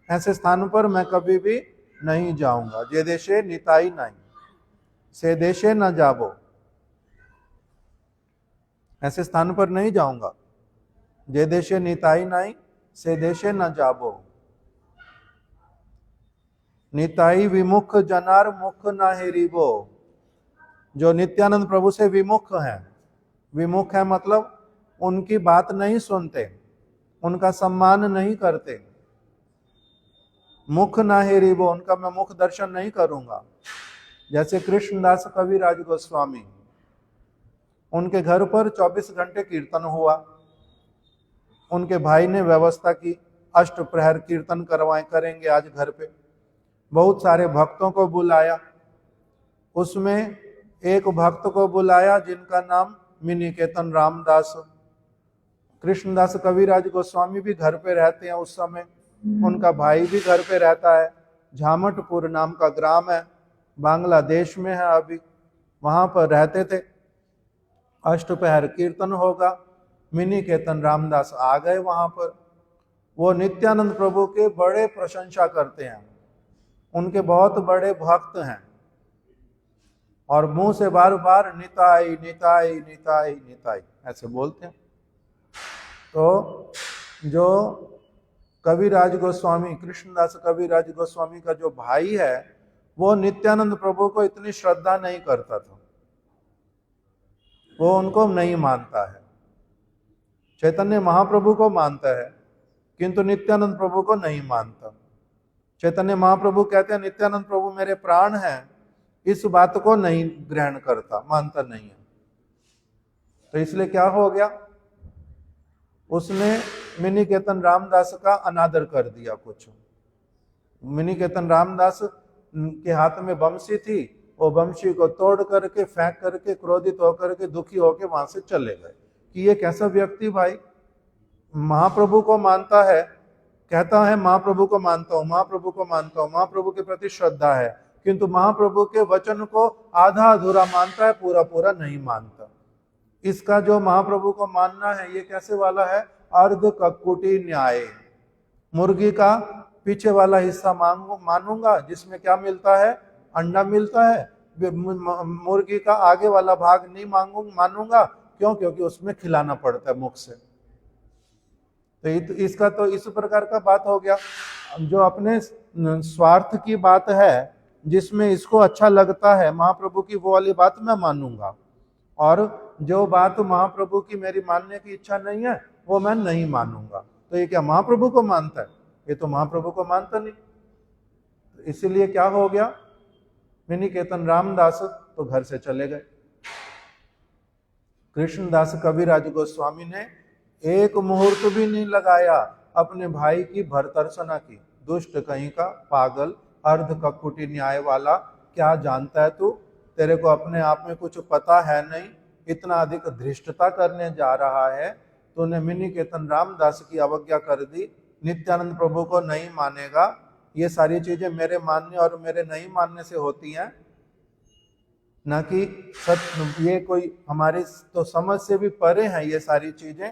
Speaker 1: ऐसे स्थान पर मैं कभी भी नहीं जाऊंगा। जे देशे निताई नहीं, से देशे न जाबो, ऐसे स्थान पर नहीं जाऊंगा। जे देशे निताई नहीं, से देशे न जाबो। निताई विमुख जनार मुख न हेरिबो। जो नित्यानंद प्रभु से विमुख है, विमुख है मतलब उनकी बात नहीं सुनते, उनका सम्मान नहीं करते। मुख ना हेरिबो, उनका मैं मुख दर्शन नहीं करूंगा। जैसे कृष्णदास कविराज गोस्वामी, उनके घर पर 24 घंटे कीर्तन हुआ। उनके भाई ने व्यवस्था की, अष्ट प्रहर कीर्तन करेंगे आज घर पे। बहुत सारे भक्तों को बुलाया। उसमें एक भक्त को बुलाया जिनका नाम मिनिकेतन रामदास। कृष्णदास कविराज गोस्वामी भी घर पे रहते हैं उस समय, उनका भाई भी घर पे रहता है। झामटपुर नाम का ग्राम है, बांग्लादेश में है अभी, वहां पर रहते थे। अष्टपहर कीर्तन होगा, मिनिकेतन रामदास आ गए वहां पर। वो नित्यानंद प्रभु के बड़े प्रशंसा करते हैं, उनके बहुत बड़े भक्त हैं और मुंह से बार बार निताई निताई निताई निताई ऐसे बोलते हैं। तो जो कविराज गोस्वामी, कृष्णदास कविराज गोस्वामी का जो भाई है, वो नित्यानंद प्रभु को इतनी श्रद्धा नहीं करता था, वो उनको नहीं मानता है। चैतन्य महाप्रभु को मानता है किंतु नित्यानंद प्रभु को नहीं मानता। चैतन्य महाप्रभु कहते हैं नित्यानंद प्रभु मेरे प्राण हैं, इस बात को नहीं ग्रहण करता, मानता नहीं है। तो इसलिए क्या हो गया, उसने मिनिकेतन रामदास का अनादर कर दिया। कुछ मिनिकेतन रामदास के हाथ में बंशी थी, वो बंशी को तोड़ करके फेंक करके क्रोधित होकर के दुखी होकर वहां से चले गए। कि ये कैसा व्यक्ति भाई, महाप्रभु को मानता है, कहता है महाप्रभु को मानता हूं, महाप्रभु को मानता हूं, महाप्रभु के प्रति श्रद्धा है, किंतु महाप्रभु के वचन को आधा अधूरा मानता है, पूरा पूरा नहीं मानता। इसका जो महाप्रभु को मानना है ये कैसे वाला है, अर्ध कक्कुटी न्याय। मुर्गी का पीछे वाला हिस्सा मानूंगा जिसमें क्या मिलता है, अंडा मिलता है। मुर्गी का आगे वाला भाग नहीं मानूंगा, क्यों, क्योंकि उसमें खिलाना पड़ता है मुख से। तो इसका तो इस प्रकार का बात हो गया। जो अपने स्वार्थ की बात है, जिसमें इसको अच्छा लगता है महाप्रभु की, वो वाली बात मैं मानूंगा, और जो बात महाप्रभु की मेरी मानने की इच्छा नहीं है वो मैं नहीं मानूंगा। तो ये क्या महाप्रभु को मानता है, ये तो महाप्रभु को मानता नहीं। तो इसीलिए क्या हो गया, मिनिकेतन रामदास तो घर से चले गए। कृष्णदास कविराज गोस्वामी ने एक मुहूर्त भी नहीं लगाया अपने भाई की भर्त्सना की। दुष्ट कहीं का, पागल, अर्ध कक्कुटी न्याय वाला, क्या जानता है तू, तेरे को अपने आप में कुछ पता है नहीं, इतना अधिक धृष्टता करने जा रहा है, तूने मिनिकेतन रामदास की अवज्ञा कर दी, नित्यानंद प्रभु को नहीं मानेगा। ये सारी चीजें मेरे मानने और मेरे नहीं मानने से होती हैं, न कि सत्य। ये कोई हमारी तो समझ से भी परे हैं ये सारी चीजें।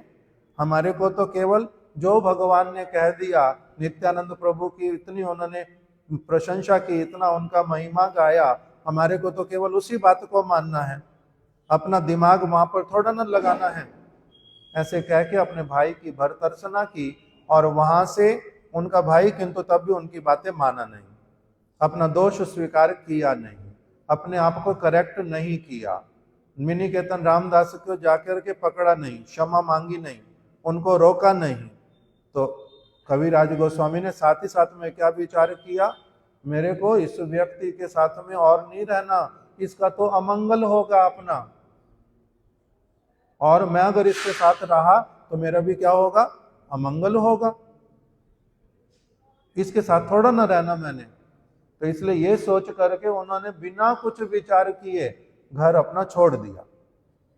Speaker 1: हमारे को तो केवल जो भगवान ने कह दिया, नित्यानंद प्रभु की इतनी उन्होंने प्रशंसा की, इतना उनका महिमा गाया, हमारे को तो केवल उसी बात को मानना है, अपना दिमाग वहां पर थोड़ा न लगाना है। ऐसे कह के अपने भाई की भर्त्सना की और वहां से उनका भाई किंतु तब भी उनकी बातें माना नहीं, अपना दोष स्वीकार किया नहीं, अपने आप को करेक्ट नहीं किया। मिनिकेतन रामदास को जाकर के पकड़ा नहीं, क्षमा मांगी नहीं, उनको रोका नहीं। तो कविराज गोस्वामी ने साथ ही साथ में क्या विचार किया, मेरे को इस व्यक्ति के साथ में और नहीं रहना, इसका तो अमंगल होगा अपना, और मैं अगर इसके साथ रहा तो मेरा भी क्या होगा, अमंगल होगा, इसके साथ थोड़ा ना रहना मैंने। तो इसलिए ये सोच करके उन्होंने बिना कुछ विचार किए घर अपना छोड़ दिया,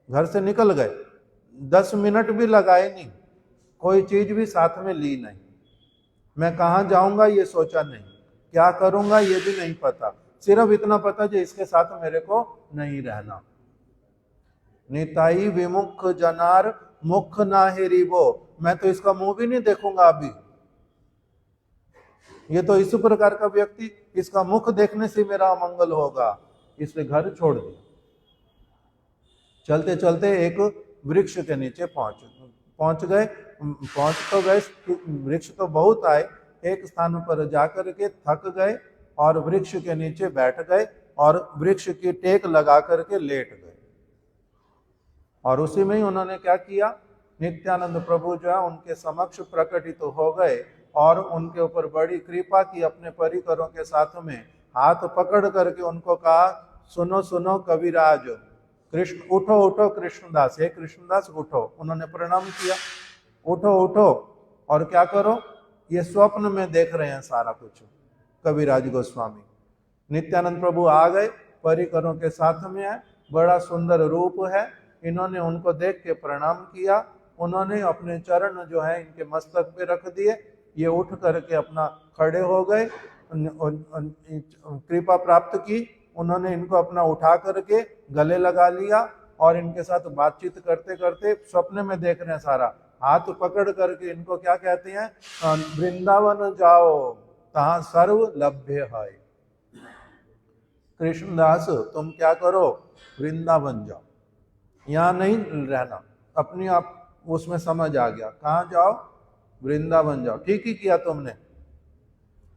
Speaker 1: घर से निकल गए। 10 मिनट भी लगाए नहीं, कोई चीज भी साथ में ली नहीं। मैं कहाँ जाऊंगा ये सोचा नहीं, क्या करूंगा ये भी नहीं पता, सिर्फ इतना पता जो इसके साथ मेरे को नहीं रहना। निताई विमुख जनार मुख ना हेरिबो, मैं तो इसका मुंह भी नहीं देखूंगा अभी। ये तो इस प्रकार का व्यक्ति, इसका मुख देखने से मेरा अमंगल होगा, इसलिए घर छोड़ दिया। चलते चलते एक वृक्ष के नीचे पहुंच गए। पहुंच तो गए, वृक्ष तो बहुत आए, एक स्थान पर जाकर के थक गए और वृक्ष के नीचे बैठ गए और वृक्ष की टेक लगा करके लेट गए। और उसी में ही उन्होंने क्या किया, नित्यानंद प्रभु जो है उनके समक्ष प्रकटित हो गए और उनके ऊपर बड़ी कृपा की। अपने परिकरों के साथ में हाथ पकड़ करके उनको कहा, सुनो सुनो कविराज, कृष्ण उठो उठो कृष्णदास, हे कृष्णदास उठो। उन्होंने प्रणाम किया, उठो उठो और क्या करो, ये स्वप्न में देख रहे हैं सारा कुछ कविराज गोस्वामी। नित्यानंद प्रभु आ गए, परिकरों के साथ में है, बड़ा सुंदर रूप है। इन्होंने उनको देख के प्रणाम किया, उन्होंने अपने चरण जो है इनके मस्तक पे रख दिए। ये उठ करके अपना खड़े हो गए, कृपा प्राप्त की। उन्होंने इनको अपना उठा करके गले लगा लिया और इनके साथ बातचीत करते करते, स्वप्न में देख रहे हैं सारा, हाथ पकड़ करके इनको क्या कहते हैं, वृंदावन जाओ तहां सर्व लभ्य है। कृष्णदास तुम क्या करो, वृंदावन जाओ, यहाँ नहीं रहना। अपनी आप उसमें समझ आ गया, कहाँ जाओ, वृंदावन जाओ। ठीक ही किया तुमने,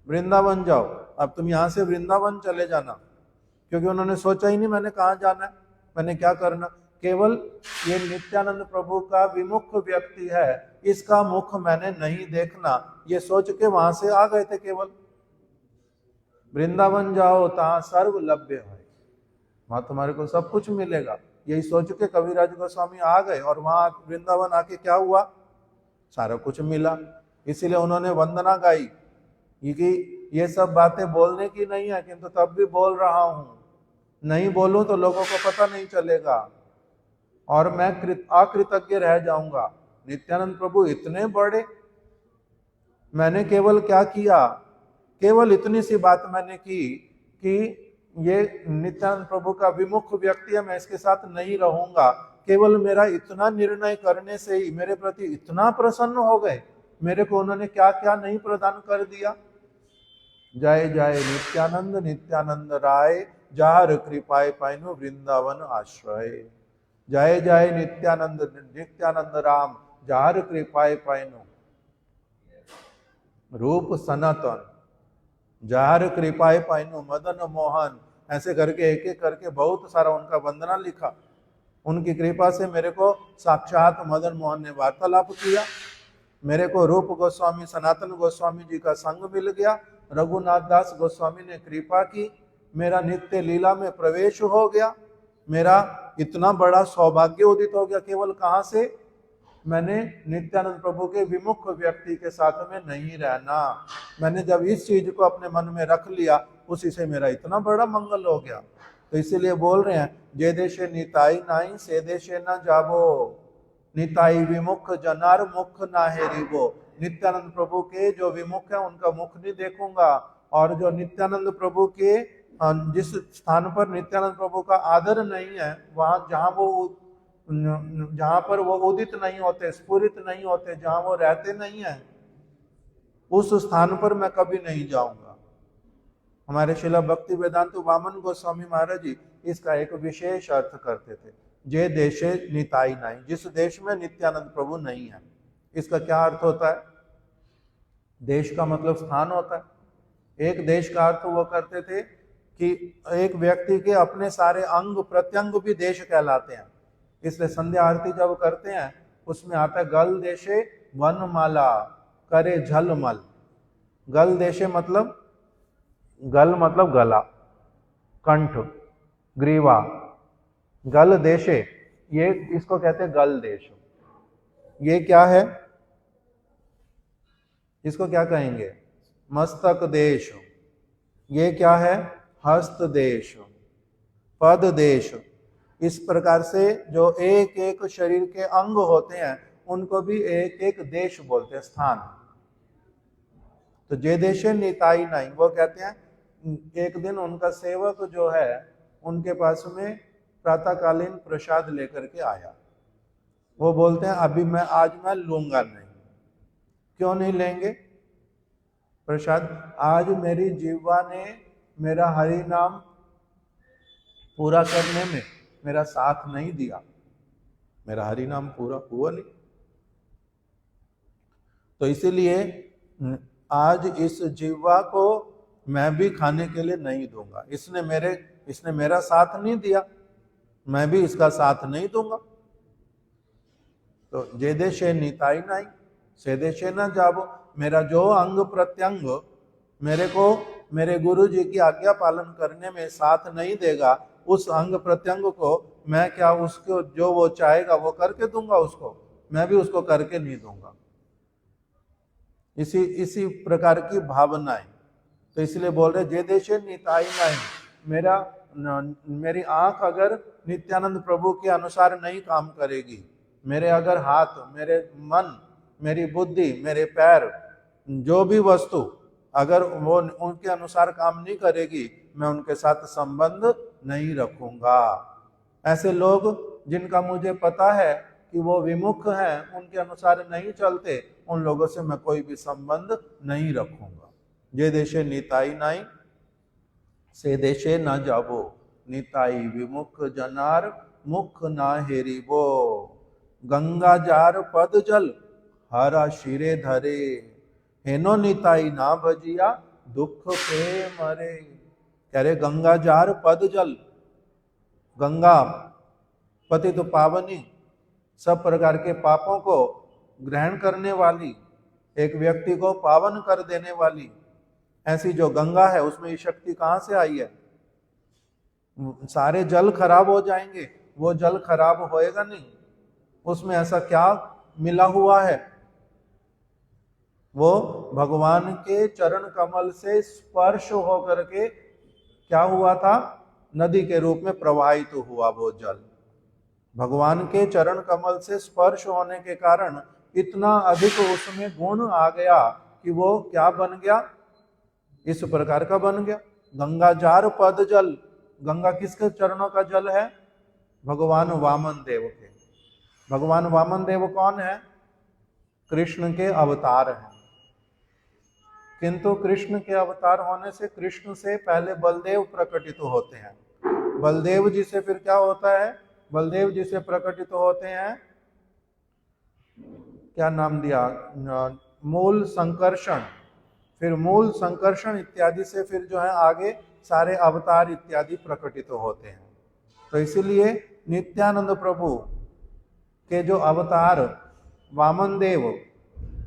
Speaker 1: वृंदावन जाओ। अब तुम यहाँ से वृंदावन चले जाना, क्योंकि उन्होंने सोचा ही नहीं मैंने कहाँ जाना है, मैंने क्या करना। केवल ये नित्यानंद प्रभु का विमुख व्यक्ति है, इसका मुख मैंने नहीं देखना, ये सोच के वहां से आ गए थे। केवल वृंदावन जाओ तहां सर्व लभ्य है, वहां तुम्हारे को सब कुछ मिलेगा, यही सोच के कविराज गोस्वामी आ गए। और वहां वृंदावन आके क्या हुआ, सारा कुछ मिला। इसीलिए उन्होंने वंदना गाई कि ये सब बातें बोलने की नहीं है, किंतु तब भी बोल रहा हूं, नहीं बोलूं तो लोगों को पता नहीं चलेगा और मैं अकृतज्ञ रह जाऊंगा। नित्यानंद प्रभु इतने बड़े, मैंने केवल क्या किया, केवल इतनी सी बात मैंने की कि ये नित्यानंद प्रभु का विमुख व्यक्ति है, मैं इसके साथ नहीं रहूंगा। केवल मेरा इतना निर्णय करने से ही मेरे प्रति इतना प्रसन्न हो गए, मेरे को उन्होंने क्या क्या नहीं प्रदान कर दिया। जय जय नित्यानंद नित्यानंद राय, जार कृपाए पाइनु वृंदावन आश्रय। जय जय नित्यानंद नित्यानंद राम, जार कृपाए पाइनु रूप सनातन, जार कृपाए पाइनु मदन मोहन। ऐसे करके एक एक करके बहुत सारा उनका वंदना लिखा। उनकी कृपा से मेरे को साक्षात मदन मोहन ने वार्तालाप किया, मेरे को रूप गोस्वामी सनातन गोस्वामी जी का संग मिल गया, रघुनाथ दास गोस्वामी ने कृपा की, मेरा नित्य लीला में प्रवेश हो गया, मेरा इतना बड़ा सौभाग्य उदित हो गया। केवल कहाँ से, मैंने नित्यानंद प्रभु के विमुख व्यक्ति के साथ में नहीं रहना। मैंने जब इस चीज को अपने मन में रख लिया, उसी से मेरा इतना बड़ा मंगल हो गया। तो इसीलिए बोल रहे हैं, जे देशे निताई नाई से देशे न जाबो, निताई विमुख जनार मुख ना हेरिबो। नित्यानंद प्रभु के जो विमुख है उनका मुख नहीं देखूंगा, और जो नित्यानंद प्रभु के जिस स्थान पर नित्यानंद प्रभु का आदर नहीं है, वहां जहां पर वो उदित नहीं होते, स्फुरित नहीं होते, जहां वो रहते नहीं है, उस स्थान पर मैं कभी नहीं जाऊंगा। हमारे शिला भक्ति वेदांत वामन गोस्वामी महाराज जी इसका एक विशेष अर्थ करते थे, जे देशे निताई नहीं, जिस देश में नित्यानंद प्रभु नहीं है। इसका क्या अर्थ होता है, देश का मतलब स्थान होता है। एक देश का अर्थ वो करते थे कि एक व्यक्ति के अपने सारे अंग प्रत्यंग भी देश कहलाते हैं। इसलिए संध्या आरती जब करते हैं उसमें आता है, गल देशे वनमाला करे झलमल। गल देशे मतलब, गल मतलब गला, कंठ, ग्रीवा, गल देशे, ये इसको कहते हैं गल देश। ये क्या है, इसको क्या कहेंगे, मस्तक देश। ये क्या है, हस्त देश, पद देश। इस प्रकार से जो एक एक शरीर के अंग होते हैं उनको भी एक एक देश बोलते हैं, स्थान। तो जे देशे निताई नहीं, वो कहते हैं एक दिन उनका सेवक जो है उनके पास में प्रातःकालीन प्रसाद लेकर के आया। वो बोलते हैं अभी आज मैं लूंगा नहीं। क्यों नहीं लेंगे प्रसाद? आज मेरी जीवा ने मेरा हरि नाम पूरा करने में मेरा साथ नहीं दिया, मेरा हरि नाम पूरा हुआ नहीं, तो इसीलिए आज इस जीवा को मैं भी खाने के लिए नहीं दूंगा। इसने मेरा साथ नहीं दिया, मैं भी इसका साथ नहीं दूंगा। तो जे देशे निताई नहीं से देशे न जाबो। मेरा जो अंग प्रत्यंग मेरे को मेरे गुरु जी की आज्ञा पालन करने में साथ नहीं देगा, उस अंग प्रत्यंग को मैं क्या उसको जो वो चाहेगा वो करके दूंगा, उसको मैं भी उसको करके नहीं दूंगा। इसी प्रकार की भावनाएं। तो इसलिए बोल रहे जे देशे निताई नहीं। मेरी आंख अगर नित्यानंद प्रभु के अनुसार नहीं काम करेगी, मेरे अगर हाथ, मेरे मन, मेरी बुद्धि, मेरे पैर, जो भी वस्तु अगर वो उनके अनुसार काम नहीं करेगी, मैं उनके साथ संबंध नहीं रखूंगा। ऐसे लोग जिनका मुझे पता है कि वो विमुख हैं, उनके अनुसार नहीं चलते, उन लोगों से मैं कोई भी संबंध नहीं रखूंगा। जे देशे निताई नाई से देशे न जाबो। निताई विमुख जनार मुख ना हेरिबो। गंगा जार पद जल हरा शिरे धरे। हेनो निताई ना भजिया दुख पे मरे। कह रहे गंगा जार पद जल, गंगा पतित तो पावनी, सब प्रकार के पापों को ग्रहण करने वाली, एक व्यक्ति को पावन कर देने वाली ऐसी जो गंगा है, उसमें ये शक्ति कहां से आई है? सारे जल खराब हो जाएंगे, वो जल खराब होएगा नहीं। उसमें ऐसा क्या मिला हुआ है? वो भगवान के चरण कमल से स्पर्श होकर के क्या हुआ था? नदी के रूप में प्रवाहित हुआ वो जल। भगवान के चरण कमल से स्पर्श होने के कारण इतना अधिक उसमें गुण आ गया कि वो क्या बन गया? इस प्रकार का बन गया। गंगा जार पद जल। गंगा किसके चरणों का जल है? भगवान वामन देव के। भगवान वामन देव कौन है? कृष्ण के अवतार हैं। किंतु कृष्ण के अवतार होने से कृष्ण से पहले बलदेव प्रकटित होते हैं। बलदेव जी से फिर क्या होता है? बलदेव जी से प्रकटित होते हैं, क्या नाम दिया? मूल संकर्षण। फिर मूल संकर्षण इत्यादि से फिर जो है आगे सारे अवतार इत्यादि प्रकटित होते हैं। तो इसीलिए नित्यानंद प्रभु के जो अवतार वामन देव,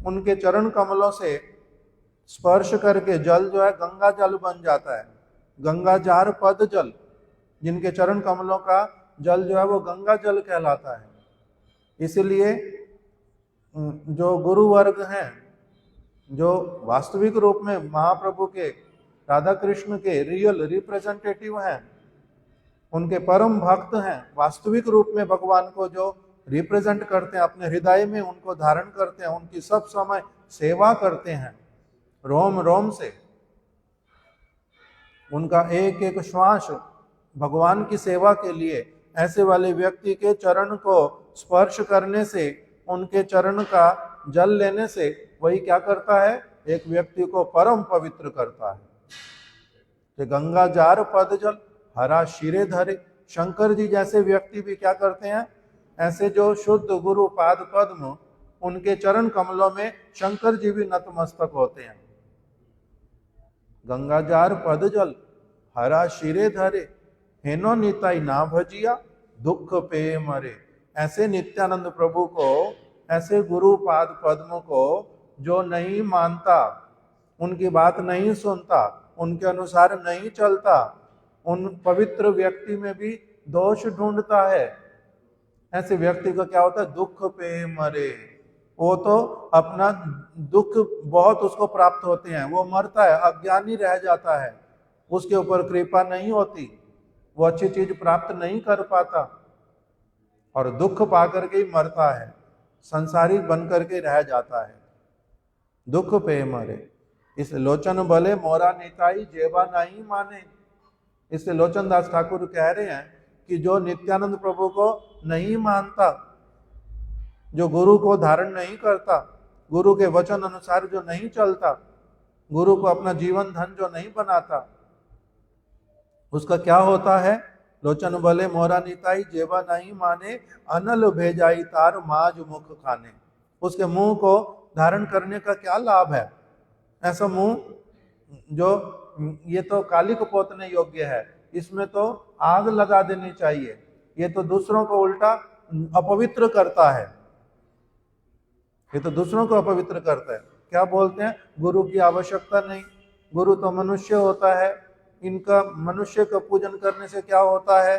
Speaker 1: उनके चरण कमलों से स्पर्श करके जल जो है गंगा जल बन जाता है। गंगा जार पद जल, जिनके चरण कमलों का जल जो है वो गंगा जल कहलाता है। इसलिए जो गुरु वर्ग हैं, जो वास्तविक रूप में महाप्रभु के, राधा कृष्ण के रियल रिप्रेजेंटेटिव हैं, उनके परम भक्त हैं, वास्तविक रूप में भगवान को जो रिप्रेजेंट करते हैं, अपने हृदय में उनको धारण करते हैं, उनकी सब समय सेवा करते हैं रोम रोम से। उनका एक एक श्वास भगवान की सेवा के लिए, ऐसे वाले व्यक्ति के चरण को स्पर्श करने से, उनके चरण का जल लेने से वही क्या करता है? एक व्यक्ति को परम पवित्र करता है। कि गंगा जार पद जल हरा शिरे धरे। शंकर जी जैसे व्यक्ति भी क्या करते हैं? ऐसे जो शुद्ध गुरु पाद पद्म, उनके चरण कमलों में शंकर जी भी नतमस्तक होते हैं। गंगा जार पद जल हरा शिरे धरे। हेनो निताई ना भजिया दुख पे मरे। ऐसे नित्यानंद प्रभु को, ऐसे गुरु पाद पद्म को जो नहीं मानता, उनकी बात नहीं सुनता, उनके अनुसार नहीं चलता, उन पवित्र व्यक्ति में भी दोष ढूंढता है, ऐसे व्यक्ति को क्या होता है? दुख पे मरे। वो तो अपना दुख बहुत उसको प्राप्त होते हैं, वो मरता है, अज्ञानी रह जाता है, उसके ऊपर कृपा नहीं होती, वो अच्छी चीज प्राप्त नहीं कर पाता और दुख पा करके ही मरता है, संसारी बन करके रह जाता है। दुख पे मरे। इसलिए लोचन भले मोरा निताई जेबा नहीं माने। इसलिए लोचन दास ठाकुर कह रहे हैं कि जो नित्यानंद प्रभु को नहीं मानता, जो गुरु को धारण नहीं करता, गुरु के वचन अनुसार जो नहीं चलता, गुरु को अपना जीवन धन जो नहीं बनाता, उसका क्या होता है? लोचन भले मोरा निताई जेबा नहीं माने, अनल भेजाई तार माज मुख खाने। उसके मुंह को धारण करने का क्या लाभ है? ऐसा मुंह जो ये तो काली को पोतने योग्य है, इसमें तो आग लगा देनी चाहिए। ये तो दूसरों को उल्टा अपवित्र करता है, ये तो दूसरों को अपवित्र करता है। क्या बोलते हैं? गुरु की आवश्यकता नहीं, गुरु तो मनुष्य होता है, इनका मनुष्य का पूजन करने से क्या होता है?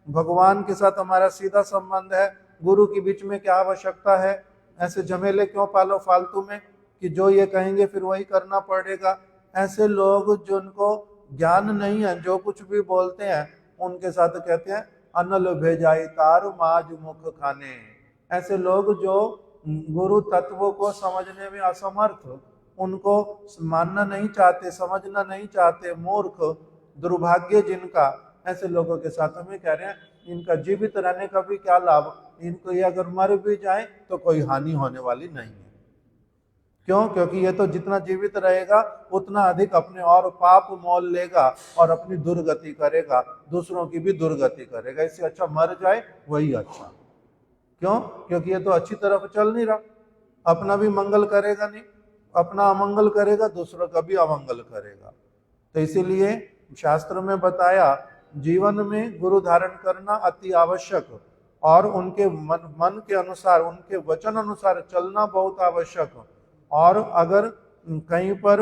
Speaker 1: भगवान के साथ हमारा सीधा संबंध है, गुरु के बीच में क्या आवश्यकता है? ऐसे झमेले क्यों पालो फालतू में कि जो ये कहेंगे फिर वही करना पड़ेगा। ऐसे लोग जिनको ज्ञान नहीं है, जो कुछ भी बोलते हैं उनके साथ कहते हैं अनल भेजाई तार माज मुख खाने। ऐसे लोग जो गुरु तत्वों को समझने में असमर्थ, उनको मानना नहीं चाहते, समझना नहीं चाहते, मूर्ख, दुर्भाग्य जिनका, ऐसे लोगों के साथ में कह रहे हैं इनका जीवित रहने का भी क्या लाभ? इनको ये अगर मर भी जाए तो कोई हानि होने वाली नहीं है। क्यों? क्योंकि ये तो जितना जीवित रहेगा उतना अधिक अपने और पाप मोल लेगा और अपनी दुर्गति करेगा, दूसरों की भी दुर्गति करेगा। इससे अच्छा मर जाए वही अच्छा। क्यों? क्योंकि ये तो अच्छी तरफ चल नहीं रहा, अपना भी मंगल करेगा नहीं, अपना अमंगल करेगा, दूसरों का भी अमंगल करेगा। तो इसीलिए शास्त्र में बताया जीवन में गुरु धारण करना अति आवश्यक, और उनके मन के अनुसार, उनके वचन अनुसार चलना बहुत आवश्यक। और अगर कहीं पर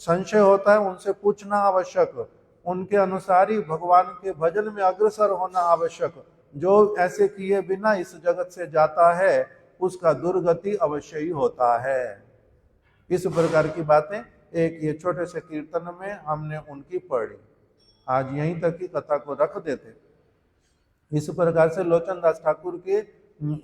Speaker 1: संशय होता है उनसे पूछना आवश्यक, उनके अनुसार ही भगवान के भजन में अग्रसर होना आवश्यक। जो ऐसे किए बिना इस जगत से जाता है उसका दुर्गति अवश्य ही होता है। इस प्रकार की बातें एक ये छोटे से कीर्तन में हमने उनकी पढ़ी। आज यहीं तक की कथा को रख देते। इस प्रकार से लोचन दास ठाकुर के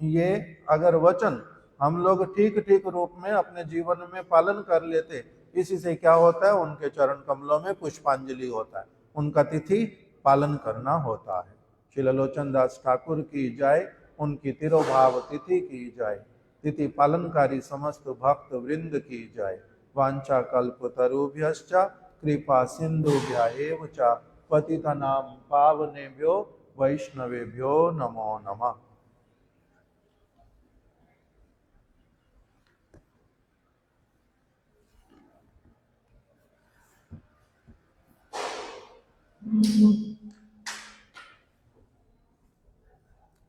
Speaker 1: ये अगर वचन हम लोग ठीक ठीक रूप में अपने जीवन में पालन कर लेते, इसी से क्या होता है? उनके चरण कमलों में पुष्पांजलि होता है, उनका तिथि पालन करना होता है। श्री लोचन दास ठाकुर की जय, उनकी तिरोभाव तिथि की जय, तिथि पालनकारी समस्त भक्त वृंद की जय। वांछा कल्पतरुभ्यश्च कृपा सिंधुभ्यैव च पतितानां पावनेभ्यो वैष्णवेभ्यो नमो नमः।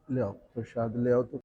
Speaker 1: ले आओ प्रसाद, ले आओ तो।